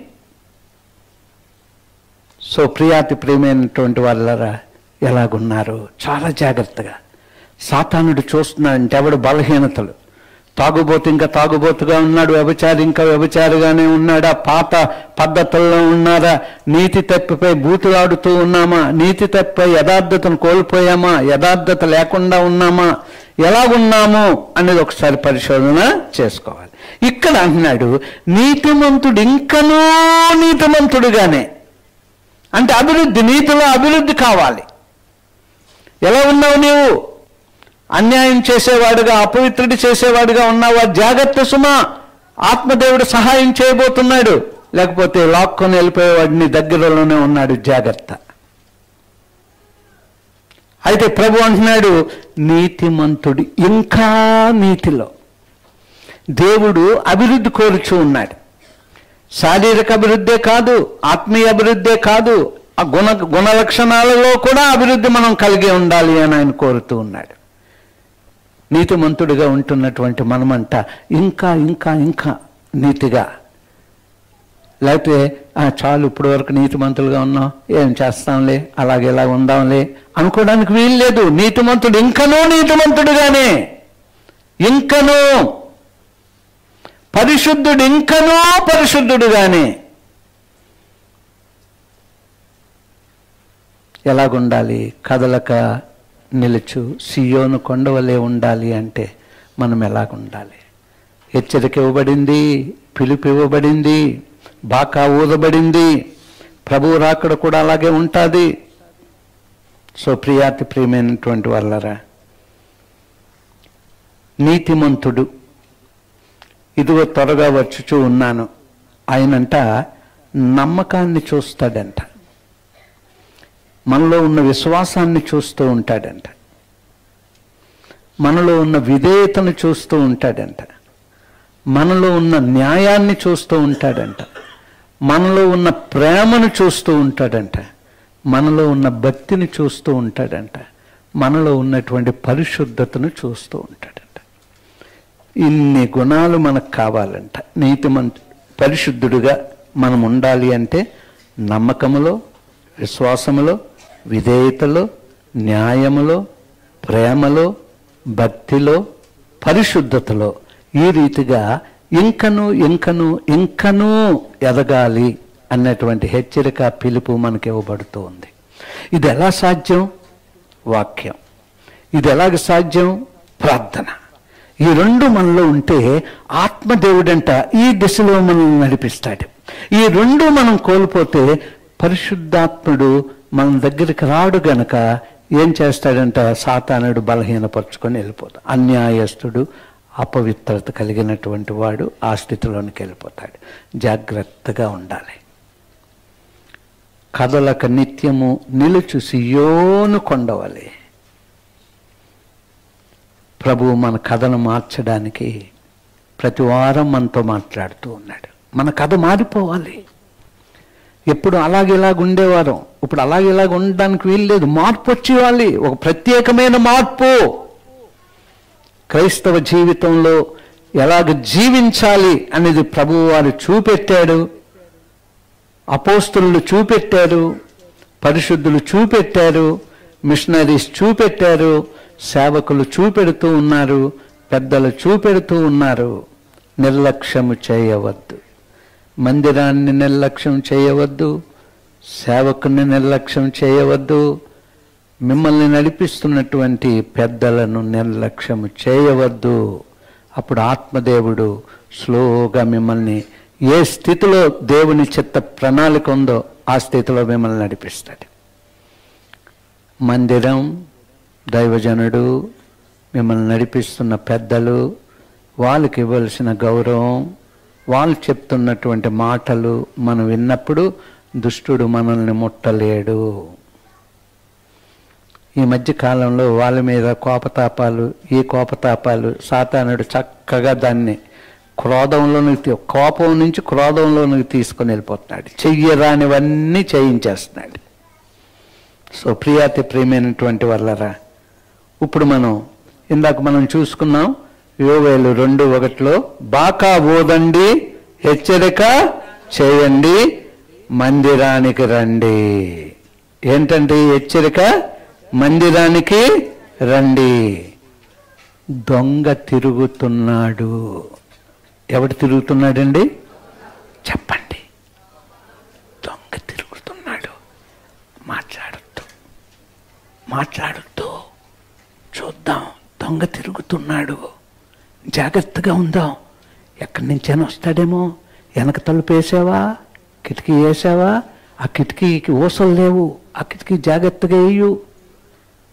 [SPEAKER 1] సో ప్రియాతి ప్రియమైనటువంటి వాళ్ళరా ఎలాగున్నారు? చాలా జాగ్రత్తగా. సాతానుడు చూస్తున్నాడంటే ఎవడు బలహీనతలు. తాగుబోతు ఇంకా తాగుబోతుగా ఉన్నాడు, వ్యభిచారి ఇంకా వ్యభిచారిగానే ఉన్నాడా, పాత పద్ధతుల్లో ఉన్నారా, నీతి తప్పిపై బూతులాడుతూ ఉన్నామా, నీతి తప్పిపై యథార్థతను కోల్పోయామా, యథార్థత లేకుండా ఉన్నామా, ఎలాగున్నాము అనేది ఒకసారి పరిశోధన చేసుకోవాలి. ఇక్కడ అంటున్నాడు నీతిమంతుడు ఇంకనూ నీతిమంతుడుగానే, అంటే అభివృద్ధి, నీతిలో అభివృద్ధి కావాలి. ఎలా ఉన్నావు నీవు? అన్యాయం చేసేవాడుగా, అపవిత్రుడి చేసేవాడుగా ఉన్నావా? జాగ్రత్త సుమా, ఆత్మదేవుడు సహాయం చేయబోతున్నాడు. లేకపోతే లాక్కొని వెళ్ళిపోయేవాడిని దగ్గరలోనే ఉన్నాడు, జాగ్రత్త. అయితే ప్రభు అంటున్నాడు నీతిమంతుడు ఇంకా నీతిలో. దేవుడు అభివృద్ధి కోరుచూ ఉన్నాడు. శారీరక అభివృద్ధే కాదు, ఆత్మీయ అభివృద్ధే కాదు, ఆ గుణ లక్షణాలలో కూడా అభివృద్ధి మనం కలిగి ఉండాలి అని ఆయన కోరుతూ ఉన్నాడు. నీతిమంతుడిగా ఉంటున్నటువంటి మనమంట ఇంకా ఇంకా ఇంకా నీతిగా, లేకపోతే చాలు ఇప్పటి వరకు నీతిమంతులుగా ఉన్నాం, ఏం చేస్తాంలే, అలాగే ఇలా ఉందాంలే అనుకోవడానికి వీలు లేదు. నీతిమంతుడు ఇంకనూ నీతిమంతుడుగానే, ఇంకనూ పరిశుద్ధుడు ఇంకనూ పరిశుద్ధుడుగానే. ఎలాగుండాలి? కదలక నిలుచు సియోను కొండవలే ఉండాలి అంటే మనం ఎలాగుండాలి? హెచ్చరిక ఇవ్వబడింది, పిలుపు ఇవ్వబడింది, బాకా ఊదబడింది. ప్రభువు రాకడ కూడా అలాగే ఉంటుంది. సో ప్రియాతి ప్రియమైనటువంటి వాళ్ళరా, నీతిమంతుడు ఇదిగో త్వరగా వచ్చుచూ ఉన్నాను ఆయనంట నమ్మకాన్ని చూస్తాడంట, మనలో ఉన్న విశ్వాసాన్ని చూస్తూ ఉంటాడంట, మనలో ఉన్న విధేయతను చూస్తూ ఉంటాడంట, మనలో ఉన్న న్యాయాన్ని చూస్తూ ఉంటాడంట, మనలో ఉన్న ప్రేమను చూస్తూ ఉంటాడంట, మనలో ఉన్న భక్తిని చూస్తూ ఉంటాడంట, మనలో ఉన్నటువంటి పరిశుద్ధతను చూస్తూ ఉంటాడంట. ఇన్ని గుణాలు మనకు కావాలంట. పరిశుద్ధుడుగా మనం ఉండాలి అంటే నమ్మకములో, విశ్వాసములో, విధేయతలో, న్యాయములో, ప్రేమలో, భక్తిలో, పరిశుద్ధతలో ఈ రీతిగా ఇంకనూ ఇంకనూ ఇంకనూ ఎదగాలి అన్నటువంటి హెచ్చరిక, పిలుపు మనకి ఇవ్వబడుతూ ఉంది. ఇది ఎలా సాధ్యం? వాక్యం. ఇది ఎలాగ సాధ్యం? ప్రార్థన. ఈ రెండు మనలో ఉంటే ఆత్మదేవుడంట ఈ దిశలో మనల్ని నడిపిస్తాడు. ఈ రెండు మనం కోల్పోతే పరిశుద్ధాత్ముడు మన దగ్గరికి రాడు గనక ఏం చేస్తాడంట? సాతానుడు బలహీనపరుచుకొని వెళ్ళిపోతాడు. అన్యాయస్తుడు, అపవిత్రత కలిగినటువంటి వాడు ఆ స్థితిలోనికి వెళ్ళిపోతాడు. జాగ్రత్తగా ఉండాలి. కదలక నిత్యము నిలుచు సియోను కొండవలే. ప్రభువు మన కథను మార్చడానికి ప్రతి వారం మనతో మాట్లాడుతూ ఉన్నాడు. మన కథ మారిపోవాలి. ఎప్పుడు అలాగేలాగా ఉండేవారం, ఇప్పుడు అలాగేలాగా ఉండడానికి వీలు లేదు. మార్పు వచ్చేవాలి, ఒక ప్రత్యేకమైన మార్పు. క్రైస్తవ జీవితంలో ఎలాగ జీవించాలి అనేది ప్రభువు వారు చూపెట్టాడు, అపోస్తులు చూపెట్టారు, పరిశుద్ధులు చూపెట్టారు, మిషనరీస్ చూపెట్టారు, సేవకులు చూపెడుతూ ఉన్నారు, పెద్దలు చూపెడుతూ ఉన్నారు. నిర్లక్ష్యము చేయవద్దు, మందిరాన్ని నిర్లక్ష్యం చేయవద్దు, సేవకుని నిర్లక్ష్యం చేయవద్దు, మిమ్మల్ని నడిపిస్తున్నటువంటి పెద్దలను నిర్లక్ష్యము చేయవద్దు. అప్పుడు ఆత్మదేవుడు స్లోగా మిమ్మల్ని ఏ స్థితిలో దేవుని చిత్త ప్రణాళిక ఉందో ఆ స్థితిలో మిమ్మల్ని నడిపిస్తాడు. మందిరం, దైవజనుడు, మిమ్మల్ని నడిపిస్తున్న పెద్దలు, వాళ్ళకి ఇవ్వాల్సిన గౌరవం, వాళ్ళు చెప్తున్నటువంటి మాటలు మనం విన్నప్పుడు దుష్టుడు మనల్ని ముట్టలేడు. ఈ మధ్య కాలంలో వాళ్ళ మీద కోపతాపాలు, ఈ కోపతాపాలు సాతానుడు చక్కగా దాన్ని కోపం నుంచి క్రోధంలోనికి తీసుకొని వెళ్ళిపోతున్నాడు. చెయ్యరానివన్నీ చేయించేస్తున్నాడు. సో ప్రియాతి ప్రియమైనటువంటి వాళ్ళరా, ఇప్పుడు ఇందాక మనం చూసుకున్నాం యోవేలు 2:1 బాకా ఓదండి, హెచ్చరిక చేయండి, మందిరానికి రండి. ఏంటంటే హెచ్చరిక, మందిరానికి రండి. దొంగ తిరుగుతున్నాడు. ఎవడు తిరుగుతున్నాడండి? చెప్పండి. దొంగ తిరుగుతున్నాడు. మాట్లాడొద్దు. చూద్దాం. దొంగ తిరుగుతున్నాడు, జాగ్రత్తగా ఉందాం. ఎక్కడి నుంచైనా వస్తాడేమో. వెనక తలుపు వేసావా? కిటికీ వేసావా? ఆ కిటికీకి ఊసలు లేవు. ఆ కిటికీ జాగ్రత్తగా వేయు.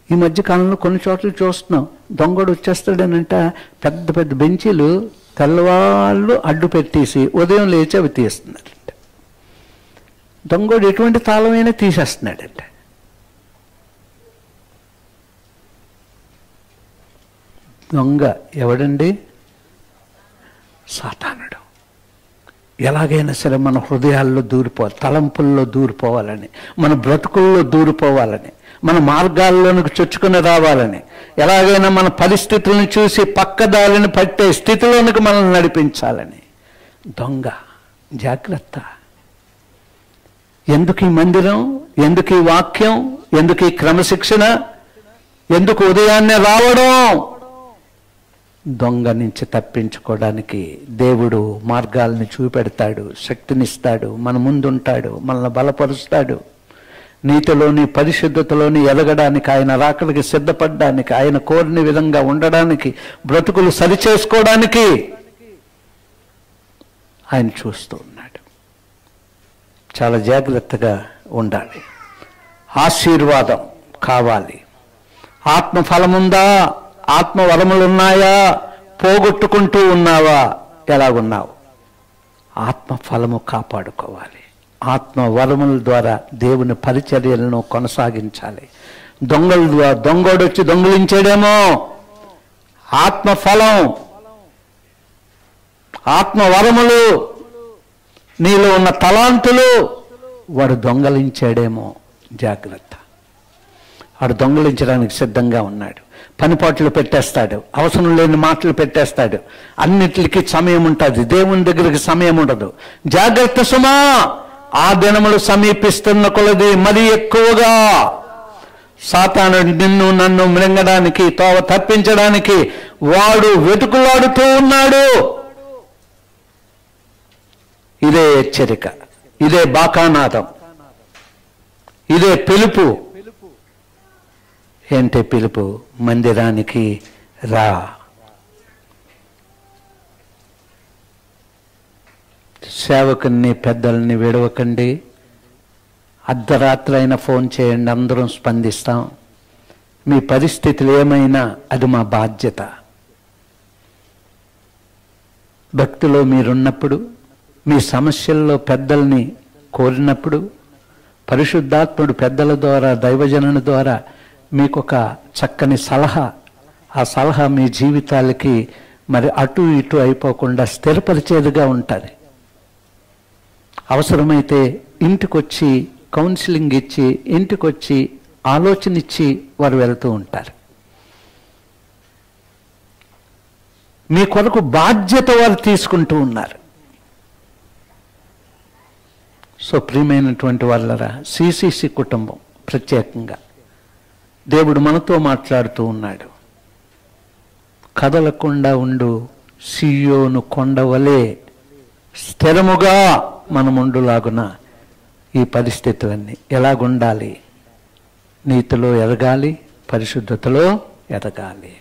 [SPEAKER 1] ఈ మధ్య కాలంలో కొన్ని చోట్ల చూస్తున్నాం, దొంగడు వచ్చేస్తాడనంట పెద్ద పెద్ద బెంచీలు తెల్లవాళ్ళు అడ్డు పెట్టేసి ఉదయం లేచి అవి తీస్తున్నాడంట. దొంగడు ఎటువంటి తాళమైనా తీసేస్తున్నాడంట. దొంగ ఎవడండి? సాతానుడు. ఎలాగైనా సరే మన హృదయాల్లో దూరిపోవాలి, తలంపుల్లో దూరిపోవాలని, మన బ్రతుకుల్లో దూరిపోవాలని, మన మార్గాల్లోనికి చొచ్చుకుని రావాలని, ఎలాగైనా మన పరిస్థితులను చూసి పక్కదారిని పట్టే స్థితిలోనికి మనల్ని నడిపించాలని. దొంగ జాగ్రత్త. ఎందుకు ఈ మందిరం? ఎందుకు ఈ వాక్యం? ఎందుకు ఈ క్రమశిక్షణ? ఎందుకు ఉదయాన్నే రావడం? దొంగ నుంచి తప్పించుకోవడానికి దేవుడు మార్గాల్ని చూపెడతాడు, శక్తినిస్తాడు, మన ముందుంటాడు, మనల్ని బలపరుస్తాడు. నీతిలోని పరిశుద్ధతలోని ఎదగడానికి, ఆయన రాకడికి సిద్ధపడడానికి, ఆయన కోరిన విధంగా ఉండడానికి, బ్రతుకులు సరిచేసుకోవడానికి ఆయన చూస్తూ ఉన్నాడు. చాలా జాగ్రత్తగా ఉండాలి. ఆశీర్వాదం కావాలి. ఆత్మఫలముందా? ఆత్మవరములున్నాయా? పోగొట్టుకుంటూ ఉన్నావా? ఎలాగున్నావు? ఆత్మఫలము కాపాడుకోవాలి. ఆత్మవరముల ద్వారా దేవుని పరిచర్యలను కొనసాగించాలి. దొంగోడు వచ్చి దొంగిలించాడేమో. ఆత్మఫలం, ఆత్మవరములు, నీలో ఉన్న తలాంతులు వాడు దొంగలించాడేమో. జాగ్రత్త. వాడు దొంగలించడానికి సిద్ధంగా ఉన్నాడు. పనిపాట్లు పెట్టేస్తాడు, అవసరం లేని మాటలు పెట్టేస్తాడు. అన్నిటికీ సమయం ఉంటుంది, దేవుని దగ్గరికి సమయం ఉండదు. జాగ్రత్త సుమా. ఆ దినములు సమీపిస్తున్న కొలది మరి ఎక్కువగా సాతానుడు నిన్ను నన్ను మృంగడానికి, తోవ తప్పించడానికి వాడు వెతుకులాడుతూ ఉన్నాడు. ఇదే హెచ్చరిక, ఇదే బాకానాదం, ఇదే పిలుపు. ఏంటి పిలుపు? మందిరానికి రా. సేవకుని పెద్దల్ని విడవకండి. అర్ధరాత్రి అయినా ఫోన్ చేయండి, అందరం స్పందిస్తాం. మీ పరిస్థితులు ఏమైనా అది మా బాధ్యత. భక్తిలో మీరున్నప్పుడు, మీ సమస్యల్లో పెద్దల్ని కోరినప్పుడు, పరిశుద్ధాత్ముడు పెద్దల ద్వారా, దైవజనుని ద్వారా మీకు ఒక చక్కని సలహా, ఆ సలహా మీ జీవితాలకి మరి అటు ఇటు అయిపోకుండా స్థిరపరిచేదిగా ఉంటుంది. అవసరమైతే ఇంటికొచ్చి కౌన్సిలింగ్ ఇచ్చి, ఇంటికొచ్చి ఆలోచన ఇచ్చి వారు వెళ్తూ ఉంటారు. మీ కొరకు బాధ్యత వారు తీసుకుంటూ ఉన్నారు. సో ప్రియమైనటువంటి వాళ్ళరా, సిసిసి కుటుంబం ప్రత్యేకంగా దేవుడు మనతో మాట్లాడుతూ ఉన్నాడు. కదలకుండా ఉండు, సియోను కొండవలే స్థిరముగా మనముండులాగున. ఈ పరిస్థితులన్నీ ఎలాగుండాలి? నీతిలో ఎదగాలి, పరిశుద్ధతలో ఎదగాలి,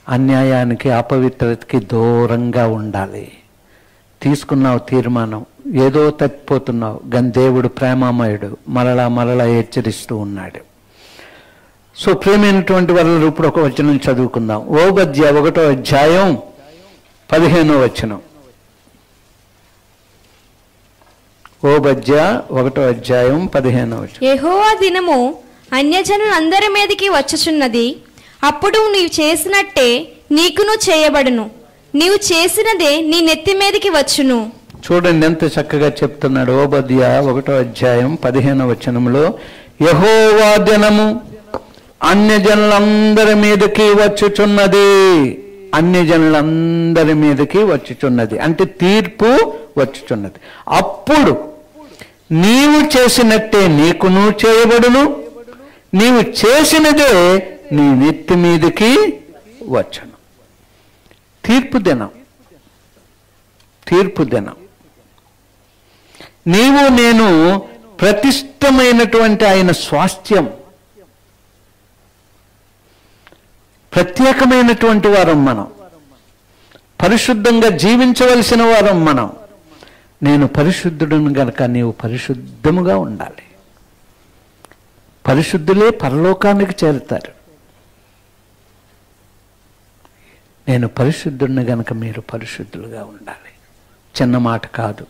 [SPEAKER 1] అన్యాయానికి అపవిత్రతకి దూరంగా ఉండాలి. తీసుకున్నావు తీర్మానం, ఏదో తప్పిపోతున్నావు, కానీ దేవుడు ప్రేమామయుడు, మరలా హెచ్చరిస్తూ ఉన్నాడు. సో ప్రేమైనటువంటి వాళ్ళు ఇప్పుడు ఒక వచనం చదువుకుందాం. ఓబద్య 1వ అధ్యాయం 15వ వచనం. ఓబద్య 1వ అధ్యాయం 15వ వచనం.
[SPEAKER 3] యెహోవా దినము అన్యజనులందరి మీదకి వచ్చుచున్నది. అప్పుడు నీవు చేసినట్టే నీకును చేయబడును. నీవు చేసినదే నీ నెత్తి మీదకి వచ్చును.
[SPEAKER 1] చూడండి ఎంత చక్కగా చెప్తున్నాడు. ఓబద్య 1వ అధ్యాయం 15వ వచనంలో యెహోవా దినము అన్యజనులందరి మీదకి వచ్చుచున్నది. అన్యజనులందరి మీదకి వచ్చుచున్నది అంటే తీర్పు వచ్చుచున్నది. అప్పుడు నీవు చేసినట్టే నీకును చేయబడును, నీవు చేసినదే నీ నెత్తి మీదకి వచ్చును. తీర్పు దినం, తీర్పు దినం. నీవు నేను ప్రతిష్టమైనటువంటి ఆయన స్వాస్థ్యం, ప్రత్యేకమైనటువంటి వారం మనం, పరిశుద్ధంగా జీవించవలసిన వారం మనం. నేను పరిశుద్ధుడును గనక నీవు పరిశుద్ధముగా ఉండాలి. పరిశుద్ధులే పరలోకానికి చేరుతారు. నేను పరిశుద్ధుడిని గనక మీరు పరిశుద్ధులుగా ఉండాలి. చిన్న మాట కాదు,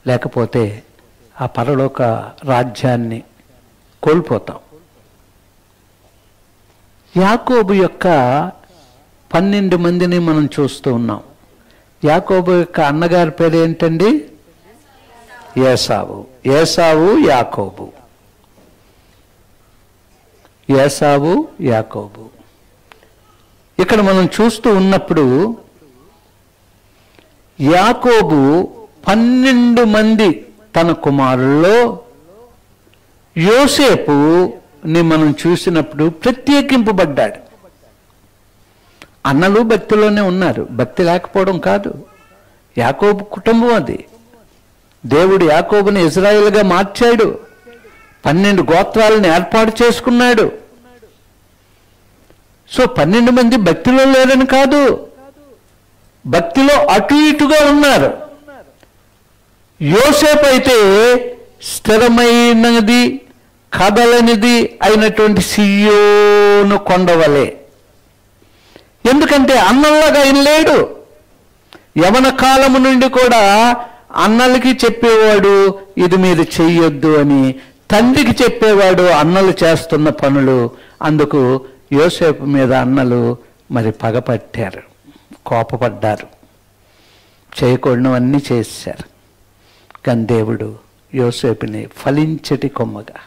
[SPEAKER 1] లేకపోతే ఆ పరలోక రాజ్యాన్ని కోల్పోతాం. యాకోబు యొక్క 12 మందిని మనం చూస్తూ ఉన్నాం. యాకోబు యొక్క అన్నగారి పేరు ఏంటండి? ఏసావు. ఏసావు యాకోబు, ఏసావు యాకోబు. ఇక్కడ మనం చూస్తూ ఉన్నప్పుడు యాకోబు 12 మంది తన కుమారుల్లో యోసేపుని మనం చూసినప్పుడు ప్రత్యేకింపబడ్డాడు. అన్నలు భక్తిలోనే ఉన్నారు, భక్తి లేకపోవడం కాదు. యాకోబు కుటుంబం అది. దేవుడు యాకోబుని ఇజ్రాయేలుగా మార్చాడు. 12 గోత్రాలను ఏర్పాటు చేసుకున్నాడు. సో 12 మంది భక్తిలో లేరని కాదు, భక్తిలో అటు ఇటుగా ఉన్నారు. యోసేపు అయితే స్థిరమైనది, కదలనిది అయినటువంటి సియోను కొండవలే. ఎందుకంటే అన్నల్లాగా ఆయన లేడు. యవన కాలము నుండి కూడా అన్నలకి చెప్పేవాడు ఇది మీరు చెయ్యొద్దు అని, తండ్రికి చెప్పేవాడు అన్నలు చేస్తున్న పనులు. అందుకు యోసేపు మీద అన్నలు మరి పగపట్టారు, కోపపడ్డారు, చేయకూడనివన్నీ చేశారు. కానీ దేవుడు యోసేపుని ఫలించటి కొమ్మగా,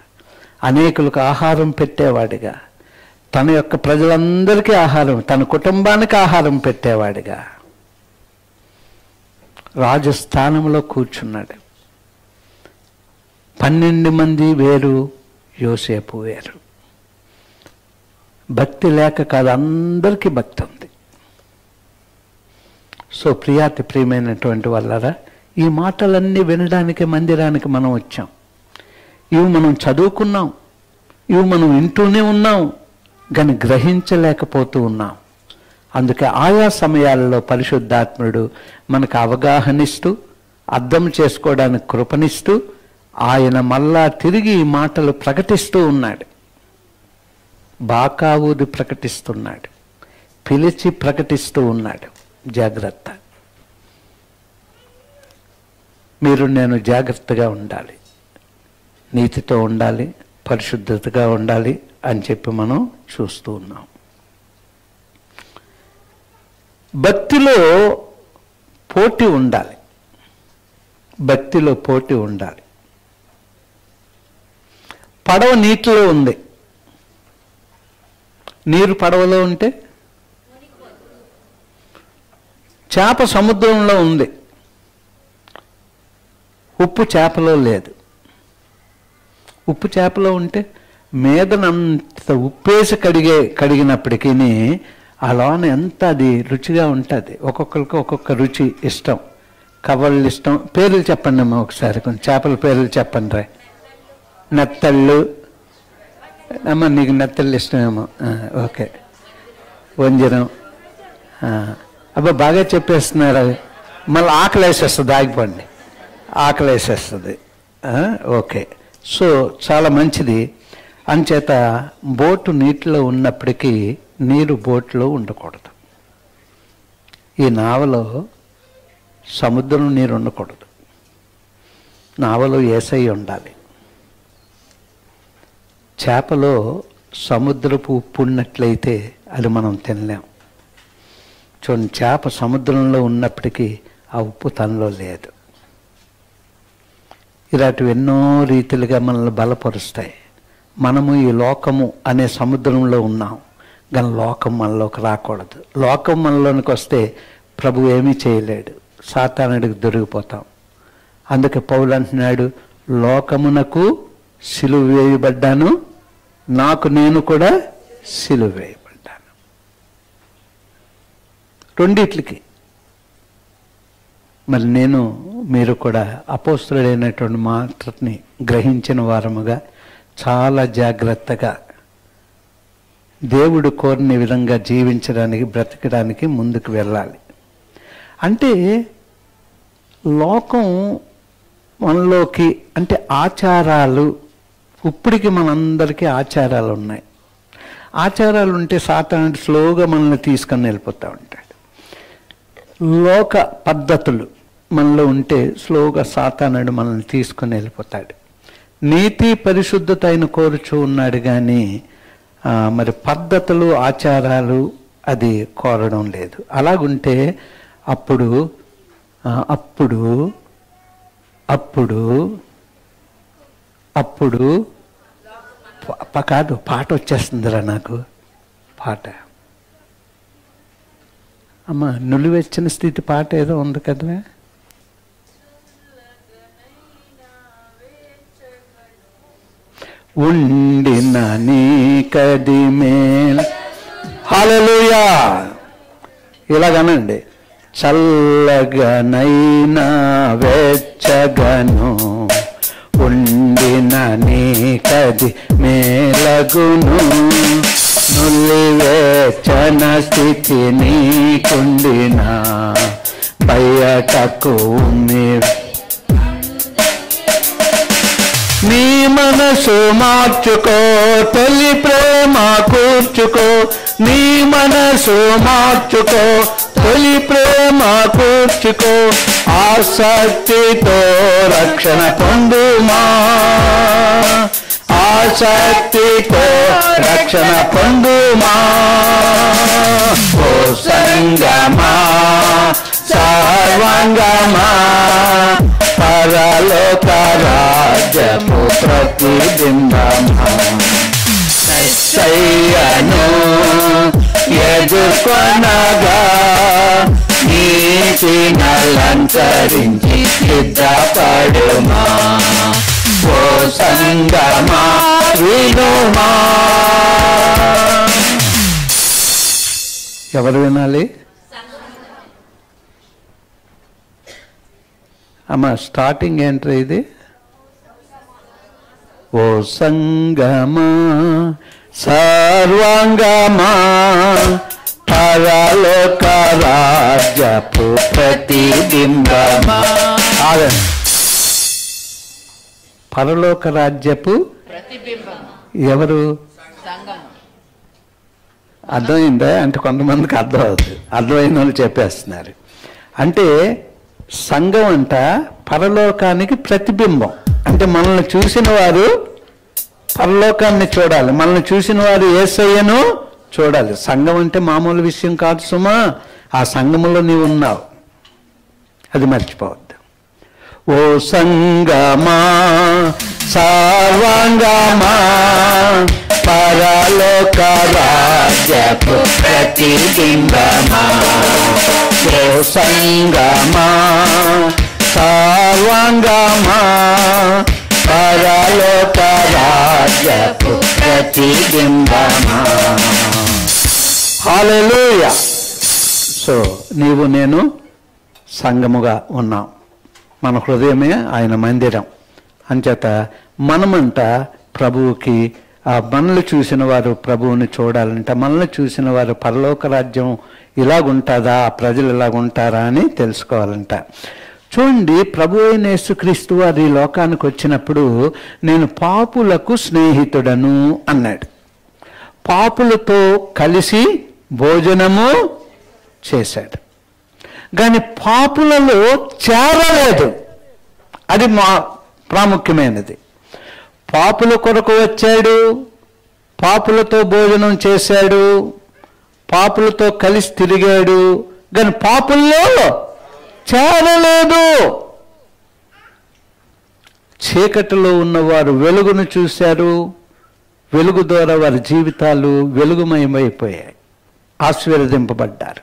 [SPEAKER 1] అనేకులకు ఆహారం పెట్టేవాడిగా, తన యొక్క ప్రజలందరికీ ఆహారం, తన కుటుంబానికి ఆహారం పెట్టేవాడిగా రాజస్థానంలో కూర్చున్నాడు. 12 మంది వేరు, యోసేపు వేరు. భక్తి లేక కాదు, అందరికీ భక్తి ఉంది. సో ప్రియమైనటువంటి వాళ్ళరా, ఈ మాటలన్నీ వినడానికి మందిరానికి మనం వచ్చాం. ఇవి మనం చదువుకున్నాం, ఇవి మనం వింటూనే ఉన్నాం, కానీ గ్రహించలేకపోతూ ఉన్నాం. అందుకే ఆయా సమయాలలో పరిశుద్ధాత్ముడు మనకు అవగాహనిస్తూ, అర్థం చేసుకోవడానికి కృపనిస్తూ, ఆయన మళ్ళా తిరిగి ఈ మాటలు ప్రకటిస్తూ ఉన్నాడు. బాకావుది ప్రకటిస్తున్నాడు, పిలిచి ప్రకటిస్తూ ఉన్నాడు. జాగ్రత్త, మీరు నేను జాగ్రత్తగా ఉండాలి, నీతితో ఉండాలి, పరిశుద్ధతగా ఉండాలి అని చెప్పి మనం చూస్తూ ఉన్నాం. భక్తిలో పోటీ ఉండాలి, భక్తిలో పోటీ ఉండాలి. పడవ నీటిలో ఉంది, నీరు పడవలో ఉంటే, చేప సముద్రంలో ఉంది, ఉప్పు చేపలో లేదు. ఉప్పు చేపలో ఉంటే మీదనంత ఉప్పేసి కడిగినప్పటికీ అలానే ఎంత అది రుచిగా ఉంటుంది. ఒక్కొక్కరికి ఒక్కొక్క రుచి ఇష్టం, కవళ్ళు ఇష్టం. పేర్లు చెప్పండి అమ్మా ఒకసారి, కొంచెం చేపల పేర్లు చెప్పండి రా. నెత్తళ్ళు అమ్మ, నీకు నెత్తళ్ళు ఇష్టమేమో. ఓకే, వంజరం. అబ్బా బాగా చెప్పేస్తున్నారు. మళ్ళీ ఆకలి వేసేస్తుంది, ఆగిపోండి, ఆకలి వేసేస్తుంది. ఓకే, సో చాలా మంచిది. అంచేత బోటు నీటిలో ఉన్నప్పటికీ నీరు బోట్లో ఉండకూడదు. ఈ నావలో సముద్రం నీరు ఉండకూడదు, నావలో యేసయ్య ఉండాలి. చేపలో సముద్రపు ఉప్పు ఉన్నట్లయితే అది మనం తినలేం. చూడండి, చేప సముద్రంలో ఉన్నప్పటికీ ఆ ఉప్పు తనలో లేదు. ఇలాంటివి ఎన్నో రీతిలుగా మనల్ని బలపరుస్తాయి. మనము ఈ లోకము అనే సముద్రంలో ఉన్నాం, కానీ లోకం మనలోకి రాకూడదు. లోకం మనలోనికి వస్తే ప్రభు ఏమీ చేయలేడు, సాతానుడికి దొరికిపోతాం. అందుకే పౌలు అంటున్నాడు, లోకమునకు సిలువ వేయబడ్డాను, నాకు నేను కూడా సిలువ వేయబడ్డాను. రెండిట్లకి. మరి మీరు కూడా అపోస్తులుడైనటువంటి మాటని గ్రహించిన వారముగా చాలా జాగ్రత్తగా దేవుడు కోరిన విధంగా జీవించడానికి, బ్రతకడానికి ముందుకు వెళ్ళాలి. అంటే లోకం మనలోకి, అంటే ఆచారాలు, ఇప్పటికి మనందరికీ ఆచారాలు ఉన్నాయి. ఆచారాలు ఉంటే సాతానుడు స్లోగా మనల్ని తీసుకొని వెళ్ళిపోతూ ఉంటాడు. లోక పద్ధతులు మనలో ఉంటే స్లోగా సాతానుడు మనల్ని తీసుకొని వెళ్ళిపోతాడు. నీతి పరిశుద్ధత ఆయన కోరుచూ ఉన్నాడు, కానీ మరి పద్ధతులు ఆచారాలు అది కోరడం లేదు. అలాగుంటే అప్పుడు అప్పుడు అప్పుడు అప్పుడు కాదు, పాట వచ్చేస్తుందిరా నాకు. పాట అమ్మ, నులివెచ్చని స్థితి పాట ఏదో ఉంది కదా. ఉండిన నీ కదిమేల్, హల్లెలూయా. ఇలాగనండి, చల్లగనైనా వెచ్చగను, ఉండిన నీ కది మేలగును, నులివేచన స్థితి నీకుండిన, బయటకు నీ మనసు మార్చుకో, తొలి ప్రేమ కూర్చుకో, నీ మనసు మార్చుకో, తొలి ప్రేమ కూర్చుకో, ఆసక్తితో రక్షణ పొందుమా, ఆసక్తితో రక్షణ పొందుమా. ఓ సంగమా సర్వాంగమా, పరలోక రాజ్యపు ప్రతిబింబమా, మెస్సయ్యను ఎదుర్కొనగా నీతినలంకరించి సిద్ధపడుమా. ఓ సంగమా వినుమా. ఎవరు వినాలి అమ్మ? స్టార్టింగ్ ఏంట్రా ఇది? ఓ సంగమా సర్వాంగమా, పరలోక రాజ్యపు ప్రతిబింబమా. పరలోక రాజ్యపు ఎవరు? అర్థమైందా? అంటే కొంతమందికి అర్థం అవుతుంది, అర్థమైన వాళ్ళు చెప్పేస్తున్నారు. అంటే సంఘం అంట పరలోకానికి ప్రతిబింబం. అంటే మనల్ని చూసిన వారు పరలోకాన్ని చూడాలి, మనల్ని చూసిన వారు యేసయ్యను చూడాలి. సంఘం అంటే మామూలు విషయం కాదు సుమా. ఆ సంఘములో నీవు ఉన్నావు, అది మర్చిపోవద్దు. ఓ సంగమా సర్వాంగమా, పరలోక రాజ్యపు ప్రతిబింబమా. ఓ సంగమా సర్వాంగమా, పరలోక రాజ్యపు ప్రతిబింబమా. హల్లెలూయా. సో నీవు నేను సంఘముగా ఉన్నాం. మన హృదయమే ఆయన మందిరం. అంచేత మనమంట ప్రభువుకి, మనల్ని చూసిన వారు ప్రభువుని చూడాలంట, మనల్ని చూసిన వారు పరలోక రాజ్యం ఇలాగుంటుందా, ప్రజలు ఇలాగుంటారా అని తెలుసుకోవాలంట. చూడండి, ప్రభు అయిన యేసుక్రీస్తు వారు ఈ లోకానికి వచ్చినప్పుడు నేను పాపులకు స్నేహితుడను అన్నాడు. పాపులతో కలిసి భోజనము చేశాడు, కానీ పాపులలో చేరలేదు. అది ప్రాముఖ్యమైనది. పాపుల కొరకు వచ్చాడు, పాపులతో భోజనం చేశాడు, పాపులతో కలిసి తిరిగాడు, కానీ పాపుల్లో చేరలేదు. చీకటిలో ఉన్నవారు వెలుగును చూశారు, వెలుగు ద్వారా వారి జీవితాలు వెలుగుమయమైపోయాయి, ఆశీర్వదింపబడ్డారు.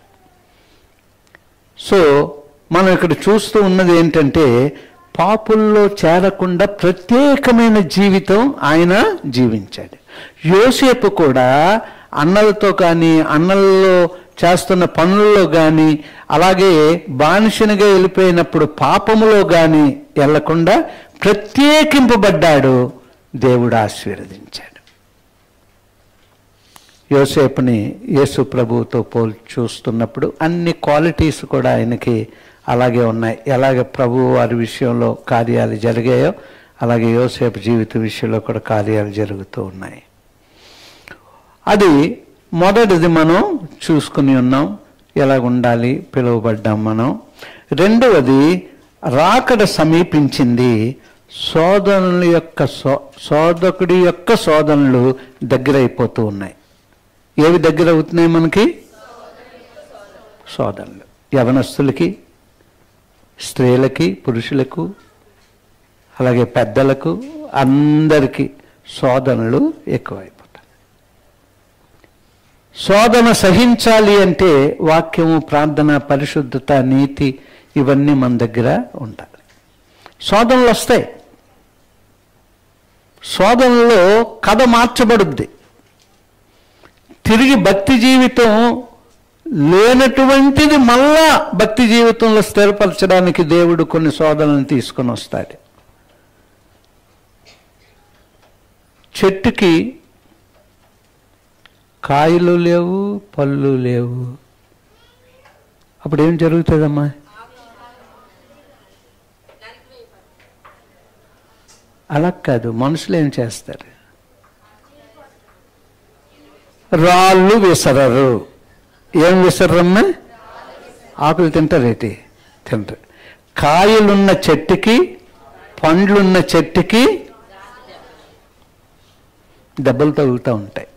[SPEAKER 1] సో మనం ఇక్కడ చూస్తూ ఉన్నది ఏంటంటే, పాపుల్లో చేరకుండా ప్రత్యేకమైన జీవితం ఆయన జీవించాడు. యోసేపు కూడా అన్నలతో కానీ, అన్నల్లో చేస్తున్న పనుల్లో కానీ, అలాగే బానిసనిగా వెళ్ళిపోయినప్పుడు పాపములో కానీ వెళ్లకుండా ప్రత్యేకింపబడ్డాడు. దేవుడు ఆశీర్వదించాడు. యోసేపుని యేసు ప్రభువుతో చూస్తున్నప్పుడు అన్ని క్వాలిటీస్ కూడా ఆయనకి అలాగే ఉన్నాయి. ఎలాగ ప్రభువు వారి విషయంలో కార్యాలు జరిగాయో అలాగే యోసేపు జీవిత విషయంలో కూడా కార్యాలు జరుగుతూ ఉన్నాయి. అది మొదటిది మనం చూసుకుని ఉన్నాం, ఎలాగ ఉండాలి, పిలువబడ్డాం మనం. రెండవది, రాకడ సమీపించింది. సోదకుడి యొక్క శోధనలు దగ్గర అయిపోతూ ఉన్నాయి. ఏవి దగ్గర అవుతున్నాయి మనకి? శోధనలు. యవనస్తులకి, స్త్రీలకి, పురుషులకు, అలాగే పెద్దలకు, అందరికీ శోధనలు ఎక్కువైపోతాయి. శోధన సహించాలి అంటే వాక్యము, ప్రార్థన, పరిశుద్ధత, నీతి ఇవన్నీ మన దగ్గర ఉండాలి. శోధనలు వస్తాయి. శోధనలో కథ మార్చబడుద్ది. తిరిగి భక్తి జీవితం లేనటువంటిది మళ్ళా భక్తి జీవితంలో స్థిరపరచడానికి దేవుడు కొన్ని శోధనలను తీసుకొని వస్తాడు. చెట్టుకి కాయలు లేవు, పళ్ళు లేవు, అప్పుడు ఏం జరుగుతుందమ్మా? అలా కాదు, మనుషులు ఏం చేస్తారు? రాళ్ళు విసరరు. ఏం విసరమ్మా? ఆకులు తింటారేటి? తింటారు. కాయలున్న చెట్టుకి, పండ్లున్న చెట్టుకి దెబ్బలు తగులుతూ ఉంటాయి.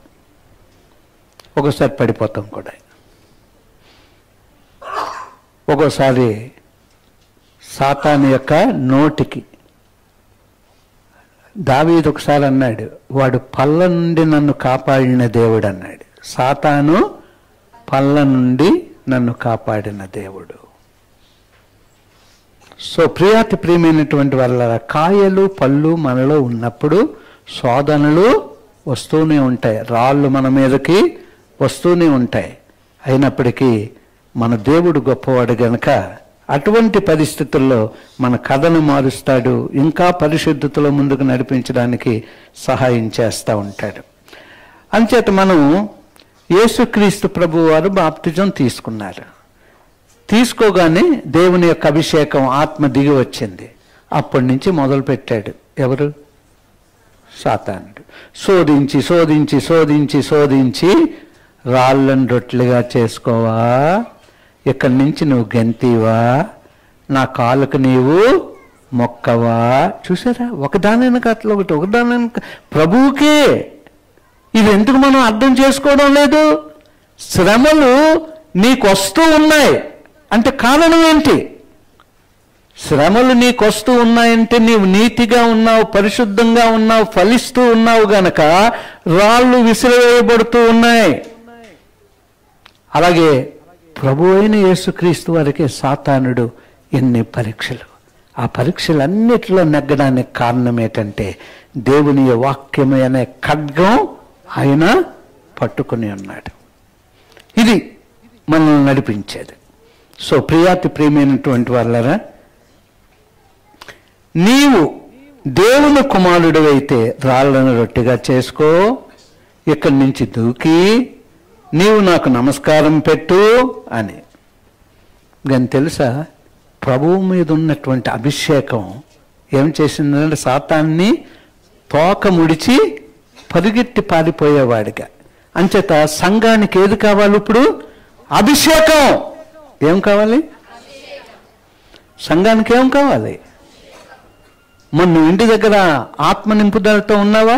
[SPEAKER 1] ఒక్కోసారి పడిపోతాం కూడా. ఒక్కోసారి సాతాను యొక్క నోటికి, దావీదు ఒకసారి అన్నాడు, వాడు పళ్ళ నుండి నన్ను కాపాడిన దేవుడు అన్నాడు. సాతాను పళ్ళ నుండి నన్ను కాపాడిన దేవుడు. సో ప్రియమైనటువంటి వాళ్ళ కాయలు, పళ్ళు మనలో ఉన్నప్పుడు శోధనలు వస్తూనే ఉంటాయి, రాళ్ళు మన మీదకి వస్తూనే ఉంటాయి. అయినప్పటికీ మన దేవుడు గొప్పవాడు గనక అటువంటి పరిస్థితుల్లో మన కథను మారుస్తాడు, ఇంకా పరిశుద్ధతలో ముందుకు నడిపించడానికి సహాయం చేస్తూ ఉంటాడు. అంచేత మనం యేసుక్రీస్తు ప్రభు వారు బాప్తిజం తీసుకున్నారు. తీసుకోగానే దేవుని యొక్క అభిషేకం, ఆత్మ దిగి వచ్చింది. అప్పటి నుంచి మొదలు పెట్టాడు ఎవరు? సాతానుడు. శోధించి శోధించి శోధించి శోధించి రాళ్ళను రొట్టెలుగా చేసుకోవా, ఇక్కడి నుంచి నువ్వు గెంతీవా, నా కాలుకు నీవు మొక్కవా. చూసారా? ఒకదానైనా అట్లా ఒకటి, ఒకదానైనా ప్రభువుకే. ఇది ఎందుకు మనం అర్థం చేసుకోవడం లేదు? శ్రమలు నీకు వస్తూ ఉన్నాయి అంటే కారణం ఏంటి? శ్రమలు నీకు వస్తూ ఉన్నాయంటే నీవు నీతిగా ఉన్నావు, పరిశుద్ధంగా ఉన్నావు, ఫలిస్తూ ఉన్నావు గనక రాళ్ళు విసిరివేయబడుతూ ఉన్నాయి. అలాగే ప్రభు అయిన యేసుక్రీస్తు వారికి సాతానుడు ఎన్ని పరీక్షలు. ఆ పరీక్షలన్నిటిలో నెగ్గడానికి కారణం ఏంటంటే దేవుని వాక్యమే అనే ఖడ్గం ఆయన పట్టుకుని ఉన్నాడు. ఇది మనల్ని నడిపించేది. సో ప్రియమైనటువంటి వాళ్ళరా, నీవు దేవుని కుమారుడు అయితే రాళ్ళను రొట్టెగా చేసుకో, ఇక్కడి నుంచి దూకి నీవు నాకు నమస్కారం పెట్టు అని. కానీ తెలుసా, ప్రభువు మీద ఉన్నటువంటి అభిషేకం ఏం చేసిందంటే సాతాన్ని తోక ముడిచి పరిగెత్తి పారిపోయేవాడిగా. అంచేత సంఘానికి ఏది కావాలి ఇప్పుడు? అభిషేకం. ఏం కావాలి? సంఘానికి ఏం కావాలి? మొన్న ఇంటి దగ్గర ఆత్మ నింపుదలతో ఉన్నావా?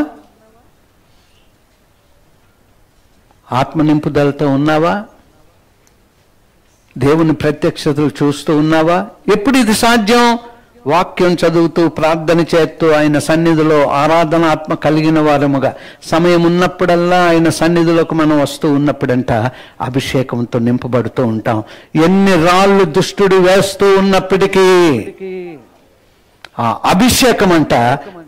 [SPEAKER 1] ఆత్మ నింపుదలతో ఉన్నావా? దేవుని ప్రత్యక్షతలు చూస్తూ ఉన్నావా? ఎప్పుడు ఇది సాధ్యం? వాక్యం చదువుతూ, ప్రార్థన చేస్తూ, ఆయన సన్నిధిలో ఆరాధనాత్మ కలిగిన వారముగా సమయం ఉన్నప్పుడల్లా ఆయన సన్నిధిలోకి మనం వస్తూ ఉన్నప్పుడంట అభిషేకంతో నింపబడుతూ ఉంటాం. ఎన్ని రాళ్ళు దుష్టుడు వేస్తూ ఉన్నప్పటికీ ఆ అభిషేకం అంట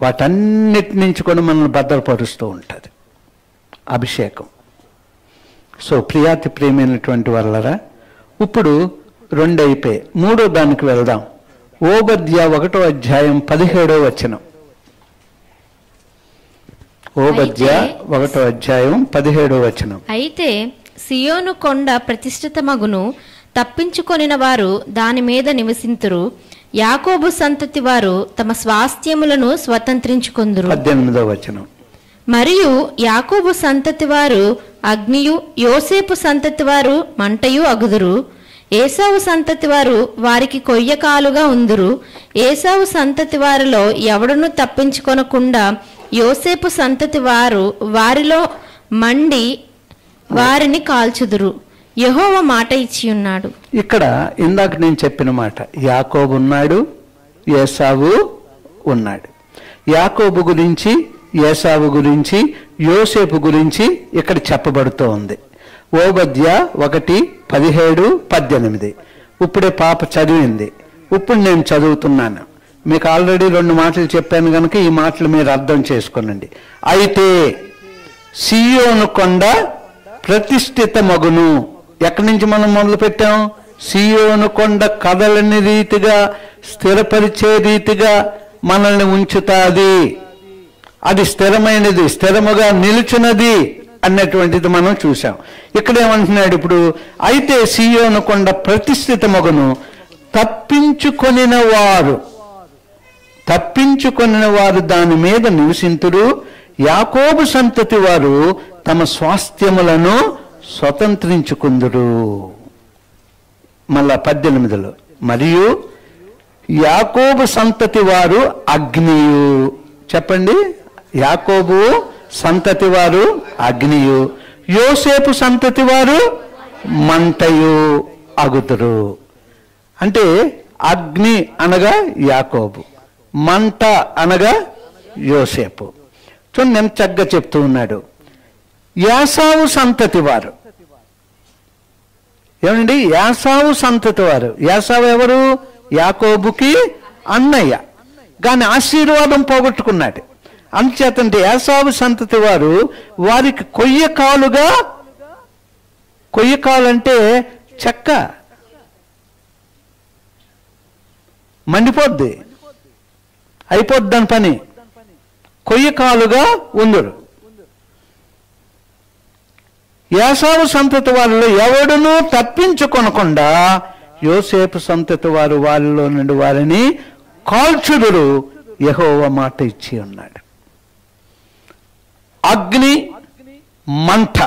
[SPEAKER 1] వాటన్నిటి నుంచి కూడా మనల్ని భద్రపరుస్తూ ఉంటుంది అభిషేకం. సో ప్రియాతి ప్రేమైనటువంటి వాళ్ళరా, ఇప్పుడు 2 అయిపోయి 3వ దానికి వెళ్దాం. ఓబద్యా 1వ అధ్యాయం 17వ వచనం. ఓబద్యా 1వ అధ్యాయం 17వ వచనం.
[SPEAKER 3] అయితే సియోను కొండ ప్రతిష్ఠితమగును, తప్పించుకొనిన వారు దాని మీద నివసింతురు. యాకోబు సంతతి వారు తమ స్వాస్థ్యములను స్వతంత్రించుకొందురు.
[SPEAKER 1] 18వ వచనం.
[SPEAKER 3] మరియు యాకోబు సంతతి వారు అగ్నియు, యోసేపు సంతతి వారు మంటయు అగుదురు. ఏసావు సంతతి వారు వారికి కొయ్యకాలుగా ఉందురు. ఏసావు సంతతి వారిలో ఎవడును తప్పించుకొనకుండా యోసేపు సంతతి వారు వారిలో మండి వారిని కాల్చుదురు. యెహోవా మాట ఇచ్చి ఉన్నాడు.
[SPEAKER 1] ఇక్కడ ఇందాక నేను చెప్పిన మాట, యాకోబు ఉన్నాడు, ఏసావు ఉన్నాడు. యాకోబు గురించి, ఏసావు గురించి, యోసేపు గురించి ఇక్కడ చెప్పబడుతూ ఉంది. ఓబద్యా 1:17-18. ఇప్పుడే పాప చదివింది, ఇప్పుడు నేను చదువుతున్నాను. మీకు ఆల్రెడీ 2 మాటలు చెప్పాను కనుక ఈ మాటలు మీరు అర్థం చేసుకోనండి. అయితే సియోను కొండ ప్రతిష్ఠిత మగును. ఎక్కడి నుంచి మనం మొదలు పెట్టాం? సియోను కొండ కదలని రీతిగా, స్థిరపరిచే రీతిగా మనల్ని ఉంచుతాది. అది స్థిరమైనది, స్థిరముగా నిలుచున్నది అన్నటువంటిది మనం చూసాం. ఇక్కడ ఏమంటున్నాడు ఇప్పుడు? అయితే సియోను కొండ ప్రతిష్ఠిత మగును, తప్పించుకొనిన వారు దాని మీద నివసింతురు. యాకోబు సంతతి వారు తమ స్వాస్థ్యములను స్వతంత్రించుకుందురు. మళ్ళా 18లో, మరియు యాకోబు సంతతి వారు అగ్నియు. చెప్పండి, యాకోబు సంతతి వారు అగ్నియు, యోసేపు సంతతి వారు మంటయు అగుదురు. అంటే అగ్ని అనగా యాకోబు, మంట అనగా యోసేపు. చూడండి ఎంత చక్కగా చెప్తూ ఉన్నాడు. యాసావు సంతతి వారు, ఏమండి? యాసావు సంతతి వారు. యాసావు ఎవరు? యాకోబుకి అన్నయ్య, కానీ ఆశీర్వాదం పోగొట్టుకున్నాడు. అందుచేతంటే యాసావు సంతతి వారు వారికి కొయ్యకాలంటే చెక్క మండిపోద్ది, అయిపోద్ది దాని పని. కొయ్యకాలుగా ఉందరు. యాసావు సంతతి వారిలో ఎవడునూ తప్పించుకొనకుండా యోసేపు సంతతి వారు వారిలో నుండి వారిని కాల్చుదురు. యెహోవా మాట ఇచ్చి ఉన్నాడు. అగ్ని, మంట,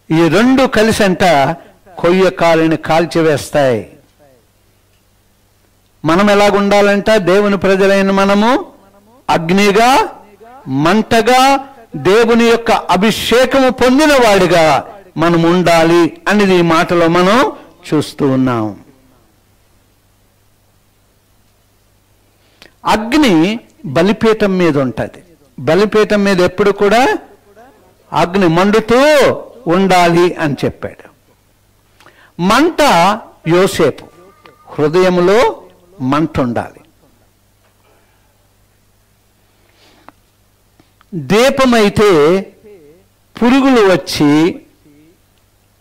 [SPEAKER 1] ఈ 2 కలిసి అంట కొయ్యకాలని కాల్చివేస్తాయి. మనం ఎలాగుండాలంట? దేవుని ప్రజలైన మనము అగ్నిగా, మంటగా, దేవుని యొక్క అభిషేకము పొందిన వాడిగా మనం ఉండాలి అనేది ఈ మాటలో మనం చూస్తూ ఉన్నాం. అగ్ని బలిపీఠం మీద ఉంటుంది. బలిపీఠం మీద ఎప్పుడు కూడా అగ్ని మండుతూ ఉండాలి అని చెప్పాడు. మంట యోసేపు హృదయంలో మంట ఉండాలి. దీపమైతే పురుగులు వచ్చి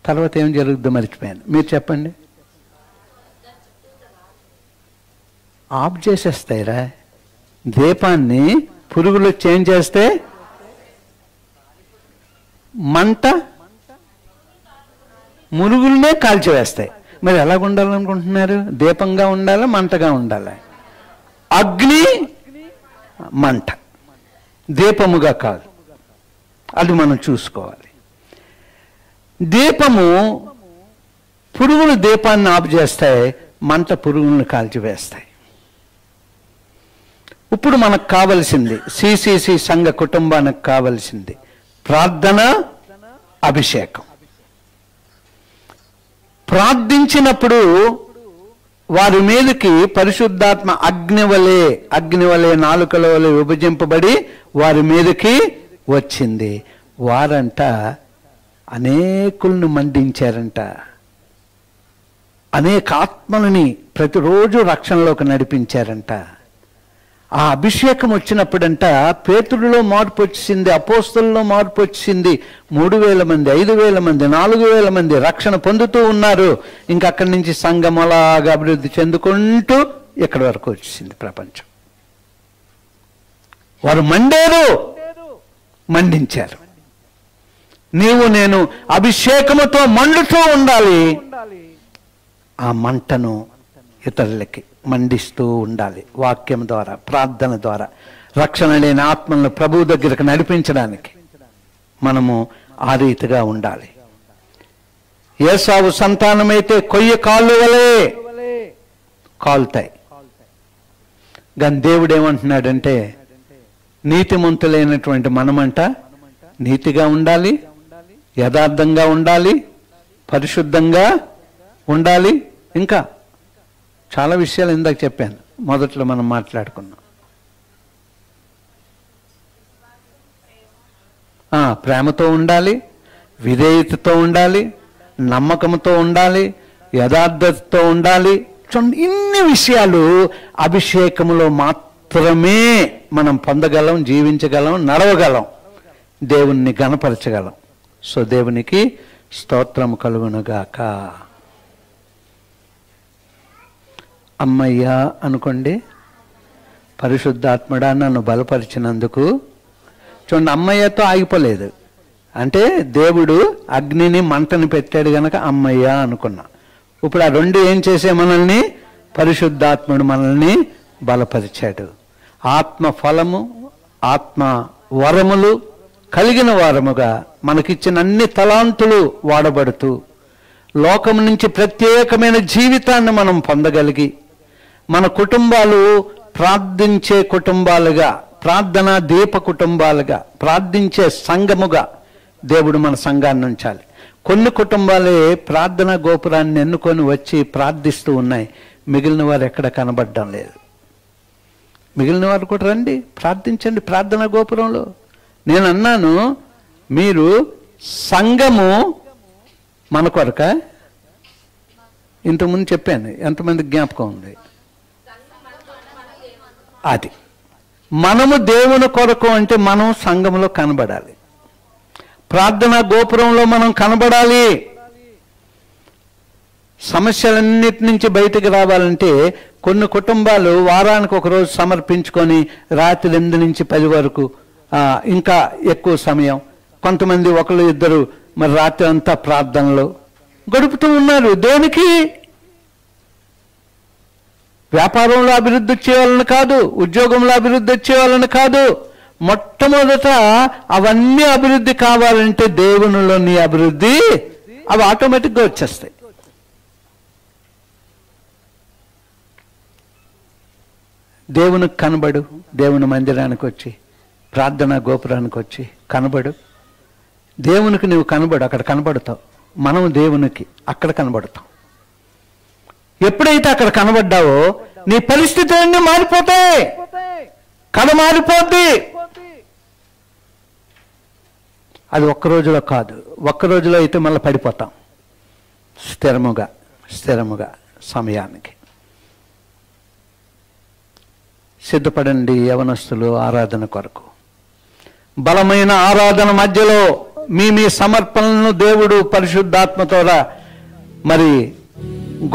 [SPEAKER 1] తర్వాత ఏం జరుగుతుందో మర్చిపోయాను, మీరు చెప్పండి. ఆఫ్ చేసేస్తాయిరా దీపాన్ని. పురుగులు వచ్చి ఏం చేస్తే? మంట మురుగులనే కాల్చివేస్తాయి. మరి ఎలాగ ఉండాలనుకుంటున్నారు? దీపంగా ఉండాలా, మంటగా ఉండాలా? అగ్ని, మంట, దీపముగా కాదు. అది మనం చూసుకోవాలి. దీపము పురుగులు దీపాన్ని ఆఫ్ చేస్తాయి, మంట పురుగులను కాల్చివేస్తాయి. ఇప్పుడు మనకు కావలసింది, సిసిసి సంఘ కుటుంబానికి కావలసింది ప్రార్థన, అభిషేకం. ప్రార్థించినప్పుడు వారి మీదకి పరిశుద్ధాత్మ అగ్నివలే నాలుకల వలె విభజింపబడి వారి మీదకి వచ్చింది. వారంట అనేకులను మండించారంట. అనేక ఆత్మలని ప్రతిరోజు రక్షణలోకి నడిపించారంట. ఆ అభిషేకం వచ్చినప్పుడంట పేతురులో మార్పు వచ్చింది, అపోస్తలులో మార్పు వచ్చింది. 3000 మంది, 5000 మంది, 4000 మంది రక్షణ పొందుతూ ఉన్నారు. ఇంకా అక్కడి నుంచి సంఘం అలాగా అభివృద్ధి చెందుకుంటూ ఇక్కడి వరకు వచ్చింది ప్రపంచం. వారు మండారు, మండించారు. నీవు నేను అభిషేకముతో మండుతూ ఉండాలి. ఆ మంటను ఇతరులకి మండిస్తూ ఉండాలి. వాక్యం ద్వారా, ప్రార్థన ద్వారా రక్షణ లేని ఆత్మలను ప్రభువు దగ్గరకు నడిపించడానికి మనము ఆ రీతిగా ఉండాలి. ఏసావు సంతానమైతే కొయ్య కాళ్ళు వలె కాలుతాయి. కానీ దేవుడు ఏమంటున్నాడంటే, నీతిమంతులైనటువంటి మనమంట నీతిగా ఉండాలి, యథార్థంగా ఉండాలి, పరిశుద్ధంగా ఉండాలి. ఇంకా చాలా విషయాలు ఇందాక చెప్పాను, మొదట్లో మనం మాట్లాడుకున్నాం. ప్రేమతో ఉండాలి, విధేయతతో ఉండాలి, నమ్మకంతో ఉండాలి, యథార్థతతో ఉండాలి. ఇన్ని విషయాలు అభిషేకములో మాత్రమే మనం పొందగలం, జీవించగలం, నడవగలం, దేవుణ్ణి గణపరచగలం. సో దేవునికి స్తోత్రం కలుగునుగాక. అమ్మయ్యా అనుకోండి. పరిశుద్ధాత్ముడా నన్ను బలపరిచినందుకు. చూడండి, అమ్మయ్యతో ఆగిపోలేదు. అంటే దేవుడు అగ్నిని మంటని పెట్టాడు గనక అమ్మయ్యా అనుకున్నా. ఇప్పుడు ఆ రెండు ఏం చేసే మనల్ని? పరిశుద్ధాత్ముడు మనల్ని బలపరిచాడు. ఆత్మ ఫలము, ఆత్మ వరములు కలిగిన వారముగా మనకిచ్చిన అన్ని తలాంతులు వాడబడుతూ లోకం నుంచి ప్రత్యేకమైన జీవితాన్ని మనం పొందగలిగి మన కుటుంబాలు ప్రార్థించే కుటుంబాలుగా, ప్రార్థనా దీప కుటుంబాలుగా, ప్రార్థించే సంఘముగా దేవుడు మన సంఘాన్ని ఉంచాలి. కొన్ని కుటుంబాలే ప్రార్థనా గోపురాన్ని ఎన్నుకొని వచ్చి ప్రార్థిస్తూ ఉన్నాయి. మిగిలిన వారు ఎక్కడ కనబడడం లేదు. మిగిలిన వారు కూడా రండి, ప్రార్థించండి ప్రార్థనా గోపురంలో. నేను అన్నాను, మీరు సంఘము మన కొరక, ఇంతకుముందు చెప్పాను, ఎంతమంది జ్ఞాపకం ఉంది? అది మనము దేవుని కొరకు అంటే మనం సంఘంలో కనబడాలి, ప్రార్థనా గోపురంలో మనం కనబడాలి. సమస్యలన్నిటి నుంచి బయటకు రావాలంటే కొన్ని కుటుంబాలు వారానికి ఒకరోజు సమర్పించుకొని రాత్రి 8 నుంచి 10 వరకు ఇంకా ఎక్కువ సమయం, కొంతమంది ఒకరు ఇద్దరు మరి రాత్రి అంతా ప్రార్థనలో గడుపుతూ ఉన్నారు. దేనికి? వ్యాపారంలో అభివృద్ధి వచ్చేవాళ్ళని కాదు, ఉద్యోగంలో అభివృద్ధి వచ్చేవాళ్ళని కాదు. మొట్టమొదట అవన్నీ అభివృద్ధి కావాలంటే దేవునిలో నీ అభివృద్ధి, అవి ఆటోమేటిక్గా వచ్చేస్తాయి. దేవునికి కనబడు, దేవుని మందిరానికి వచ్చి, ప్రార్థనా గోపురానికి వచ్చి కనబడు. దేవునికి నువ్వు కనబడు, అక్కడ కనబడతావు. మనం దేవునికి అక్కడ కనబడతాం. ఎప్పుడైతే అక్కడ కనబడ్డావో నీ పరిస్థితి అన్నీ మారిపోతాయి, కథ మారిపోద్ది. అది ఒక్క రోజులో కాదు, ఒక్క రోజులో అయితే మళ్ళీ పడిపోతాం. స్థిరముగా సమయానికి సిద్ధపడండి యవనస్తులు ఆరాధన కొరకు. బలమైన ఆరాధన మధ్యలో మీ సమర్పణలను దేవుడు పరిశుద్ధాత్మ ద్వారా మరి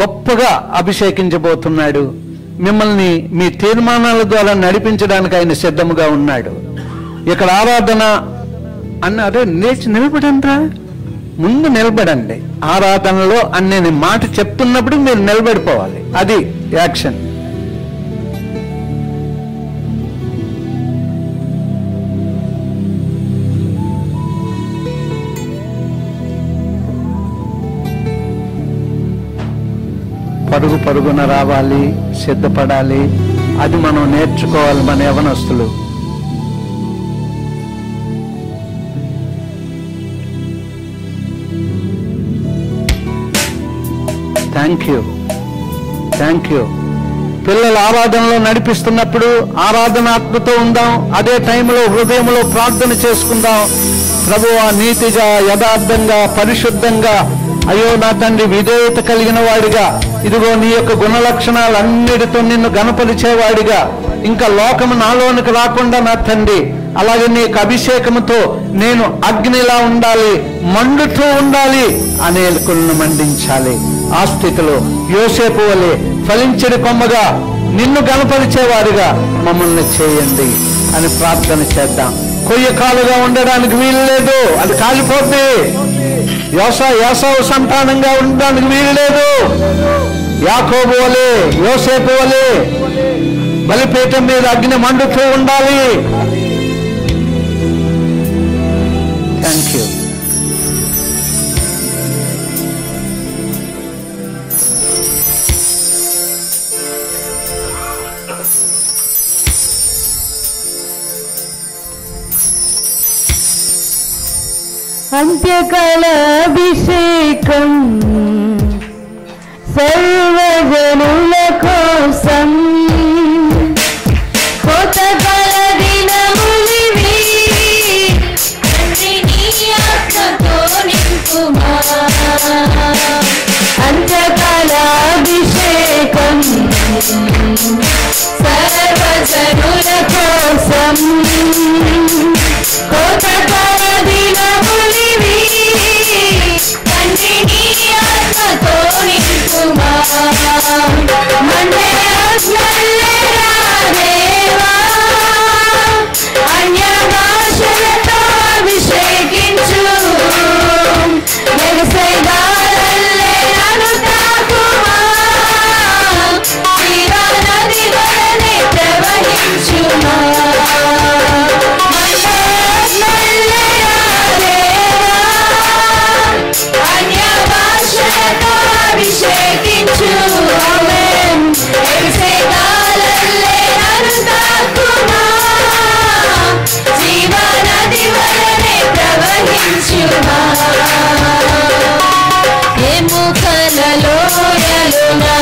[SPEAKER 1] గొప్పగా అభిషేకించబోతున్నాడు. మిమ్మల్ని మీ తీర్మానాల ద్వారా నడిపించడానికి ఆయన సిద్ధముగా ఉన్నాడు. ఇక్కడ ఆరాధన అన్నారే, లేచి నిలబడండిరా, ముందు నిలబడండి. ఆరాధనలో అనే మాట చెప్తున్నప్పుడు మీరు నిలబడిపోవాలి. అది యాక్షన్. పరుగున రావాలి, సిద్ధపడాలి. అది మనం నేర్చుకోవాలి మన యవనస్తులు. Thank you. పిల్లలు ఆరాధనలో నడిపిస్తున్నప్పుడు ఆరాధనాత్మతో ఉందాం. అదే టైంలో హృదయంలో ప్రార్థన చేసుకుందాం. ప్రభువా, నీతిగా, యథార్థంగా, పరిశుద్ధంగా, అయ్యో నా తండ్రి విధేయత కలిగిన వాడిగా, ఇదిగో నీ యొక్క గుణలక్షణాలన్నిటితో నిన్ను గణపరిచేవాడిగా ఇంకా లోకము నాలోనికి రాకుండా నా తండ్రి, అలాగే నీకు అభిషేకముతో నేను అగ్నిలా ఉండాలి, మండుతూ ఉండాలి, అనేకులను మండించాలి. ఆ స్థితిలో యోసేపు వలె ఫలించడి కొమ్మగా నిన్ను గణపరిచేవారుగా మమ్మల్ని చేయండి అని ప్రార్థన చేద్దాం. కొయ్యకాలుగా ఉండడానికి వీలు లేదు, అది కాలిపోతే. యాసావు సంతానంగా ఉండడానికి వీలు లేదు. యాకోబు వలె, యోసేపు వలె బలిపీఠం మీద అగ్ని మండుతూ ఉండాలి. Thank you.
[SPEAKER 5] అంత్యకాల అభిషేకం సర్వజనుల కోసం, కోతకాల దినములివి, తండ్రి నీ ఆత్మతో నింపుమా. అంత్యకాల అభిషేకం సర్వజనుల కోసం, కోతకాల దినములివి, తండ్రి నీ ఆత్మతో నింపుమా. మండే ఆత్మల్లేరా దేవా, అన్య భాషలతో అభిషేకించు, మెగసైదాలల్లే నన్ను తాకుమా. జీవా నది వలనే ప్రవహించుమా. మండే ఆత్మల్లేరా దేవా, అన్య భాషలతో అభిషేకించు, మెగసైదాలల్లే నన్ను తాకుమా. జీవా నది వలనే ప్రవహించుమా. ఎముకలలోయలునా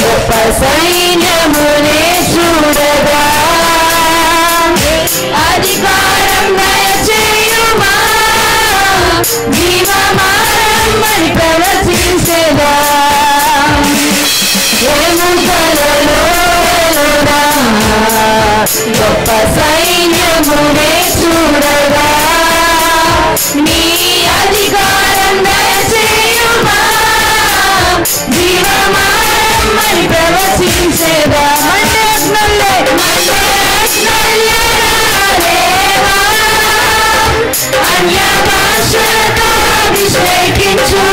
[SPEAKER 5] గొప్ప సైన్యమునే చూడగా, అధికారం దయచేయుమా. జీవమారమ్మని ప్రవచించెదా. ఎముకలలోయలునా గొప్ప సైన్యమునే చూడగా, నీ అధికారం దయచేయుమా. జీవమారమ్మని ప్రవచించెదా. అన్య భాషలతో అభిషేకించు,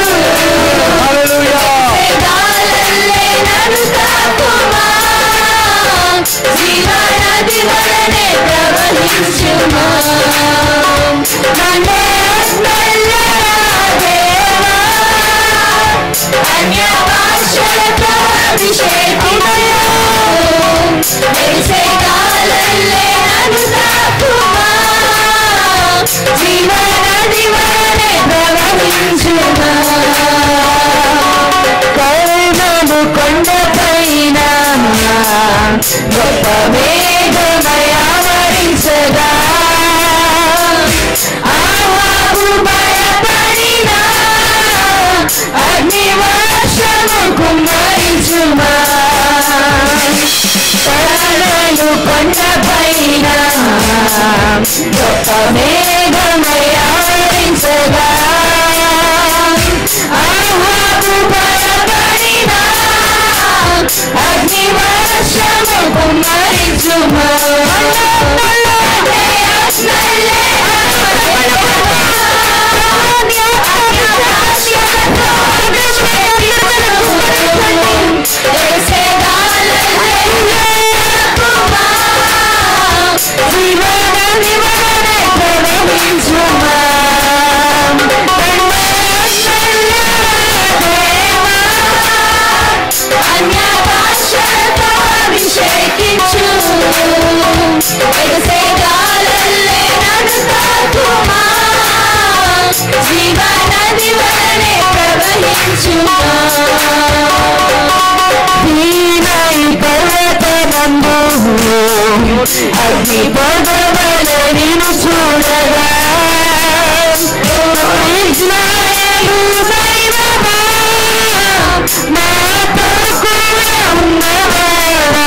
[SPEAKER 5] వేదాలల్లే నన్ను తాకుమా. జీవా నది వలనే ప్రవహించుమా. మండే ఆత్మల్లేరా దేవా, అన్య భాషలతో అభిషేకించు, వేదాలల్లే నన్ను తాకుమా. జీవా నది వలనే ప్రవహించుమా. కరుణము కొండపైన గొప్ప మేఘమయ ఆవరించగా, ఆహాబు భయపడిన అగ్ని వర్షము కుమ్మరించుమా. కరుణను కొండపైన గొప్ప మేఘమయ ఆవరించగా, ఆహాబు భయపడిన అగ్ని వర్షము కుమ్మరించుమా. అన్య భాషలతో అభిషేకించు, ఎగసేగాలల్లే నన్ను తాకుమా. జీవా నది వలనే ప్రవహించుమా. దీనై పర్వతమందు అగ్ని పొగవల నిన్ను చూడగా, ఇశ్రాయేలు దైవమా, నాతో కూడా ఉన్నవాడా.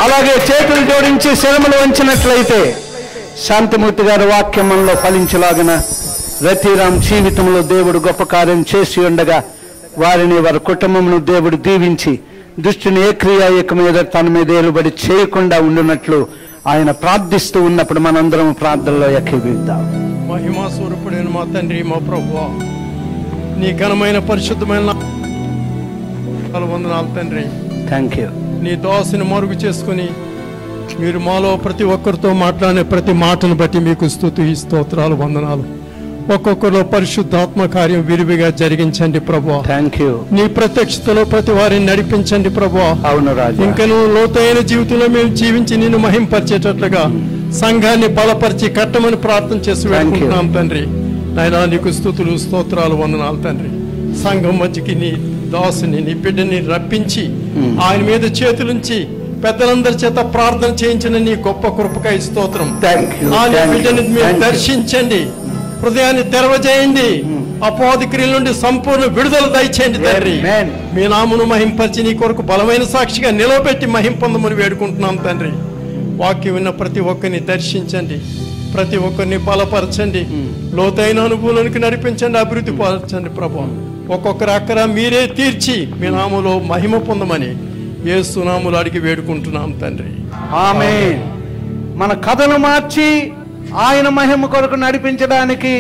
[SPEAKER 1] అలాగే చేతులు జోడించి శరములు వంచినట్లయితే శాంతిమూర్తి గారి వాక్యం మనలో ఫలించలాగిన రతిరామ్ జీవితంలో దేవుడు గొప్ప కార్యం చేసి ఉండగా వారిని వారి కుటుంబమును దేవుడు దీవించి దుష్టుని ఏ క్రియ మీద తన మీద ఏలుబడి చేయకుండా ఉండునట్లు ఆయన ప్రార్థిస్తూ ఉన్నప్పుడు మనందరం ప్రార్థనలో ఏకీభవిద్దాం.
[SPEAKER 6] మహిమా స్వరూపుడైన మా తండ్రి, మా ప్రభువా, నీ ఘనమైన పరిశుద్ధమైన వందనాలు తండ్రి.
[SPEAKER 1] Thank you.
[SPEAKER 6] నీ దాసుని మరుగు చేసుకుని మీరు మాలో ప్రతి ఒక్కరితో మాట్లాడే ప్రతి మాటను బట్టి మీకు స్తుతి స్తోత్రాలు వందనాలు. ఒక్కొక్కరిలో పరిశుద్ధాత్మ కార్యం విరివిగా జరిగించండి ప్రభువా.
[SPEAKER 1] Thank you.
[SPEAKER 6] నీ ప్రత్యక్షతలో ప్రతి వారిని నడిపించండి ప్రభువా.
[SPEAKER 1] అవును రాజా.
[SPEAKER 6] ఇంకా నువ్వు లోతైన జీవితంలో మేము జీవించి నిన్ను మహింపరిచేటట్లుగా సంఘాన్ని బలపరిచి కట్టమని ప్రార్థన చేసి వేడుకుంటున్నాం తండ్రి. నాయనా నీకు స్తుతులు స్తోత్రాలు వందనాలు తండ్రి. సంఘం మధ్యకి నీ దాసుని నీ బిడ్డని రప్పించి ఆయన మీద చేతులుంచి పెద్దలందరి చేత ప్రార్థన చేయించిన నీ గొప్ప కృపకై స్తోత్రం. ఆయన బిడ్డని మీరు దర్శించండి, హృదయాన్ని తెరవజేయండి, అపవాది క్రియల నుండి సంపూర్ణ విడుదల దయచేయండి తండ్రి. మీ నామను మహింపరిచి నీ కొరకు బలమైన సాక్షిగా నిలవబెట్టి మహింపొందమని వేడుకుంటున్నాం తండ్రి. వాక్యం విన్న ప్రతి ఒక్కరిని దర్శించండి, ప్రతి ఒక్కరిని బలపరచండి, లోతైన అనుభవానికి నడిపించండి, అభివృద్ధి పరచండి ప్రభు. ఒక్కొక్కరి అక్కర మీరే తీర్చి మీ నామములో మహిమ పొందమని యేసు నామములో అడిగి వేడుకుంటున్నాం తండ్రి.
[SPEAKER 1] ఆమేన్. మన కథను మార్చి ఆయన మహిమ కొరకు నడిపించడానికి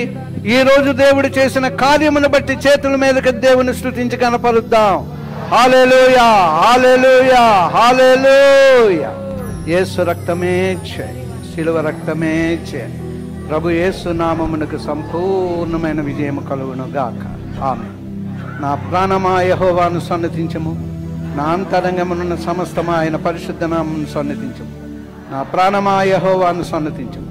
[SPEAKER 1] ఈ రోజు దేవుడు చేసిన కార్యమును బట్టి చేతుల మీదకి దేవుని స్తుతించి కనపరుద్దాం. హల్లెలూయా, హల్లెలూయా, హల్లెలూయా. యేసు రక్తమే జయ, శిలువ రక్తమే జయ. ప్రభు యేసు నామమునకు సంపూర్ణమైన విజయం కలుగును గాక. ఆమేన్. నా ప్రాణమా యెహోవాను సన్నతించము, నా అంతరంగమునున్న సమస్తమా ఆయన పరిశుద్ధ నామమును సన్నతించము. నా ప్రాణమా యెహోవాను సన్నతించము,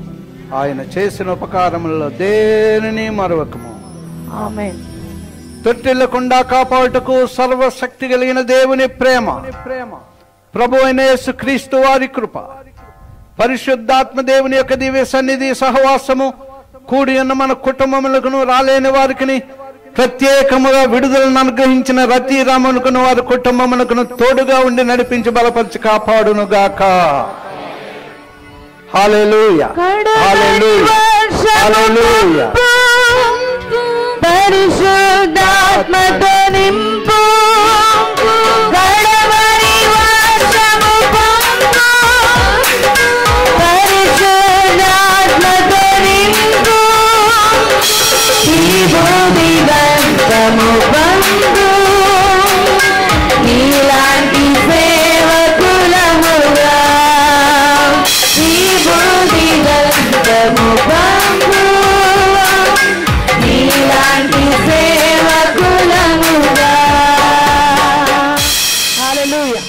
[SPEAKER 1] ఆయన చేసిన ఉపకారములలో దేనిని మరవకము.
[SPEAKER 5] ఆమేన్.
[SPEAKER 1] తొట్టిల్లకుండా కాపాడుటకు సర్వశక్తి కలిగిన దేవుని ప్రేమ, ప్రభు అయిన యేసు క్రీస్తు వారి కృప, పరిశుద్ధాత్మ దేవుని యొక్క దివ్య సన్నిధి సహవాసము కూడి ఉన్న మన కుటుంబములకును రాలేని వారికి ప్రత్యేకముగా విడుదలను అనుగ్రహించిన రతిరామునుకును వారి కుటుంబమునకును తోడుగా ఉండి నడిపించి బలపరిచి కాపాడును గాక. హల్లెలూయా, హల్లెలూయా, హల్లెలూయా.
[SPEAKER 5] పరిశుద్ధాత్మతో నింపు, కడవరి వర్షము పొంగు. పరిశుద్ధాత్మతో నింపు, ఈ భూమి వర్షము పొంగు. నీలాంటి సేవకులముగా ఈ భూమి వర్షము పొంగు. నీలాంటి సేవకులముగా. హల్లెలూయా.